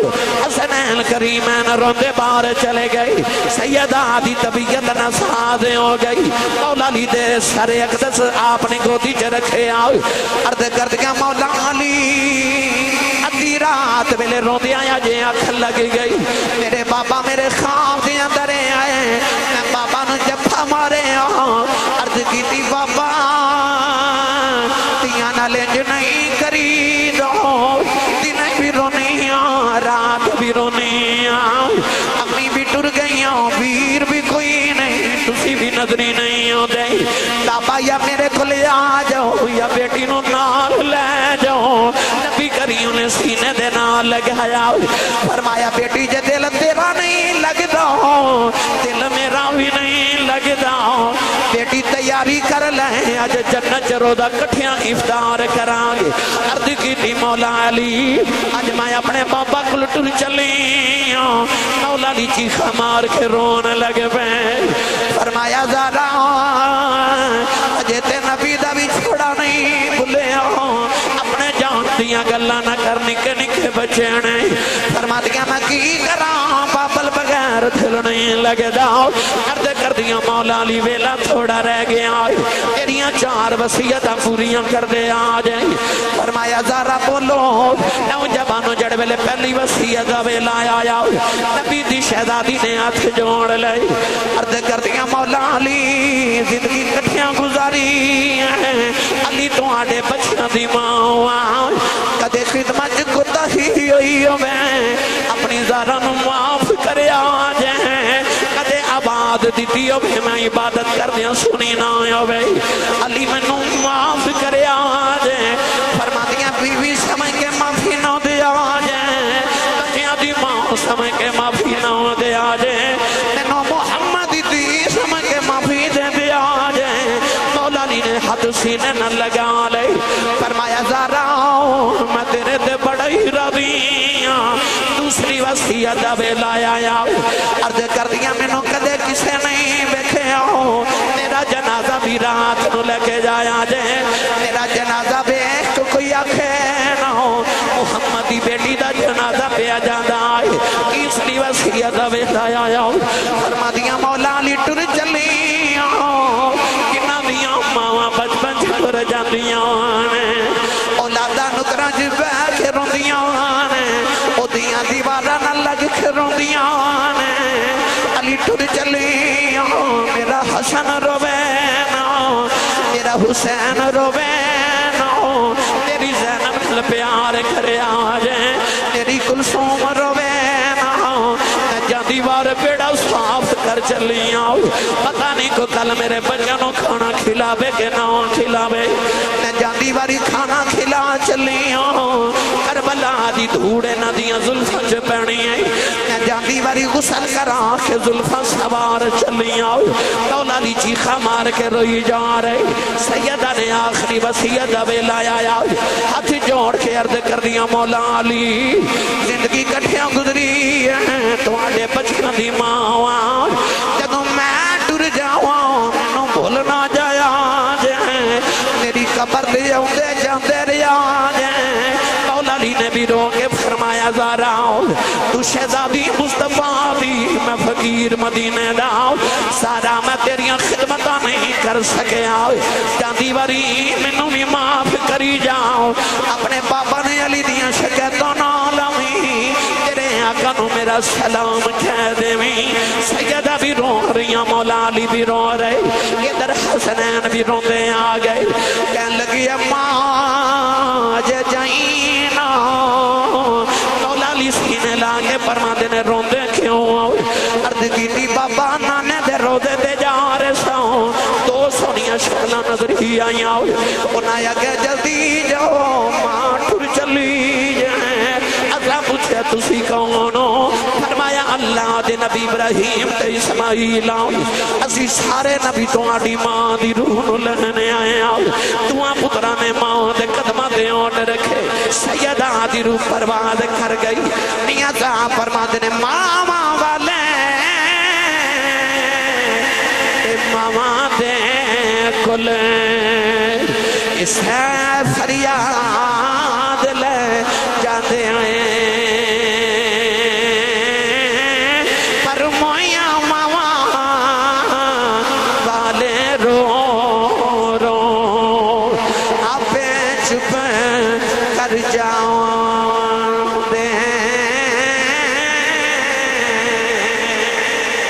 Speaker 2: حسنین کریمین روندے باہر چلے گئی سیدہ دی طبیعت نساز ہو گئی مولا علی دے سر اقدس آپ نے گودی چ رکھے آؤ عرض کر دیا مولا علی ادھی رات ویلے روندے آیا جے آنکھ لگ گئی میرے بابا میرے خواب دے اندر آئے میں بابا نو جفا مارے عرض کی تھی بابا تیاں نہ لینج نہیں کری دو دن بھی رونی رات بھی رونی امی بھی ٹر گئی ویر بھی کوئی نہیں تسی بھی نہ
Speaker 1: آ جاؤ یا بیٹی نو نال لے جاؤ نبی کریم نے سینے دے نال لگایا فرمایا بیٹی جے دل تیرا نہیں لگدا دل میرا بھی نہیں لگدا بیٹی تیاری کر لیں اج جنت رودا کٹھیاں افطار کران گے عرض کی مولا علی اج میں اپنے بابا کول ٹر چلی مولا علی چیخا مار کے رون لگ پے فرمایا زارا اجے تے نبی دا بھی چھوڑا نہیں بھلیا اپنے جان دیاں گلاں نہ کر نکے نکے بچے نے فرما دیا میں کی کراں بابل بغیر دل نہیں لگدا عرض کر دیا مولا علی ویلا تھوڑا رہ گیا تیریاں 4 وصیتاں پوریاں کر دے آ جائیں فرمایا زارا بولو نوجوانوں جڑ ویلے پہلی وصیت دا ویلا آیا نبی دی شہزادی نے ہاتھ جوڑ لے عرض کر دیا مولا علی زندگی کٹھیاں گزاری علی تو آڈے بچیاں دی ماں کدے خدمت کتا ہی ہوئی میں اپنی زارا نو معاف کرے آ جائیں کدے آباد دیتی ہو میں عبادت کر دیا سنی نہ ہو علی میں نو معاف کرے آ جائیں فرما دیا بیوی سمجھ کے معافی نہ دے آ جائیں بچیاں دی ماں سمجھ کے معافی نہ دے آ جائیں نو محمد دی سمجھ کے معافی دے آ جائیں مولا علی نے ہاتھ سینے نہ لگا لے فرمایا زارا میں تیرے دے بڑا ہی راضیاں دوسری وصیت دا ویلا آیا عرض کر دیا مینوں کدے کسے نہیں بیٹھے میرا جنازہ بھی رات نو لے کے جایا جائے میرا جنازہ بیٹھ کوئی آنکھے نہ ہو محمد دی بیٹی دا جنازہ پہ آ جانا ہے تیسری وصیت دا ویلا آیا فرما دیا مولا علی ٹر چلی کنہ دیاں ماواں بچپن چھر جاندیاں اولادا نکراں چ بیٹھ کے روندیاں او دیاں دیواراں نال لگ کے روندیاں علی ٹر چلی میرا حسن روے نا میرا حسین روے نا تیری زینب نال پیار کرے آ جائیں تیری کلثوم روے نا جاندی وار بیڑا صاف کر چلی آؤ پتہ نہیں کو کل میرے بچوں کو کھانا کھلاوے کہ نہ کھلاوے میں جاندی واری کھانا کھلا چلی آؤ کربلا دی دھوڑے ندیاں زلفاں چ پینی ہے میں جاندی واری غسل کرا کے زلفاں سوار چلی آؤ مولا علی چیخا مار کے روئی جا رہے سیدہ نے آخری وصیت دا ویلا آیا ہاتھ جوڑ کے عرض کر دیا مولا علی زندگی کٹھیاں گزری ہے تواڈے بچیاں دی ماں جدوں میں ٹر جاواں مینوں بھولنا جایا جے میری قبر لے آندے جاندے رہیا جے مولا علی نے بھی رو کے فرمایا زارا تو شہزادی مصطفیٰ دی میں فقیر مدینے دا سارا میں تیریاں خدمتاں نہیں کر سکیا جاندی واری مینوں بھی معاف کری جاؤ اپنے بابا نے علی دیاں شکایتاں نہ لاویں تیرے آقا نو میرا سلام کہہ دیویں سیدہ بھی رو رہی مولا علی بھی رو رہے ادھر حسنین بھی روندے آ گئے کہنے لگی اماں جے جائیں نا مولا علی سینے لاغے فرماندے نے روندے کیوں عرض کیتی بابا نانے دے روندے دے جا رہے ساں دو سونیاں شکلاں نظر ہی آئیاں انہاں آگے جلدی جاؤ ماں ٹر چلی جائیں اگلا پوچھے تسی کون ہو فرمایا اللہ دے نبی ابراہیم تے اسماعیل اسی سارے نبی تو آڈی ماں دی روح نو لہنے آئے دعا پترہ نے ماں دے قدمہ دے اوٹ رکھے سیدہ دی روح پرواز کر گئی نیازہ فرماد نے ماما والے ماما دے کلے اس ہے فریاد لے جاندے آئے پر مویا ماما والے رو رو آپ چپ کر جاؤ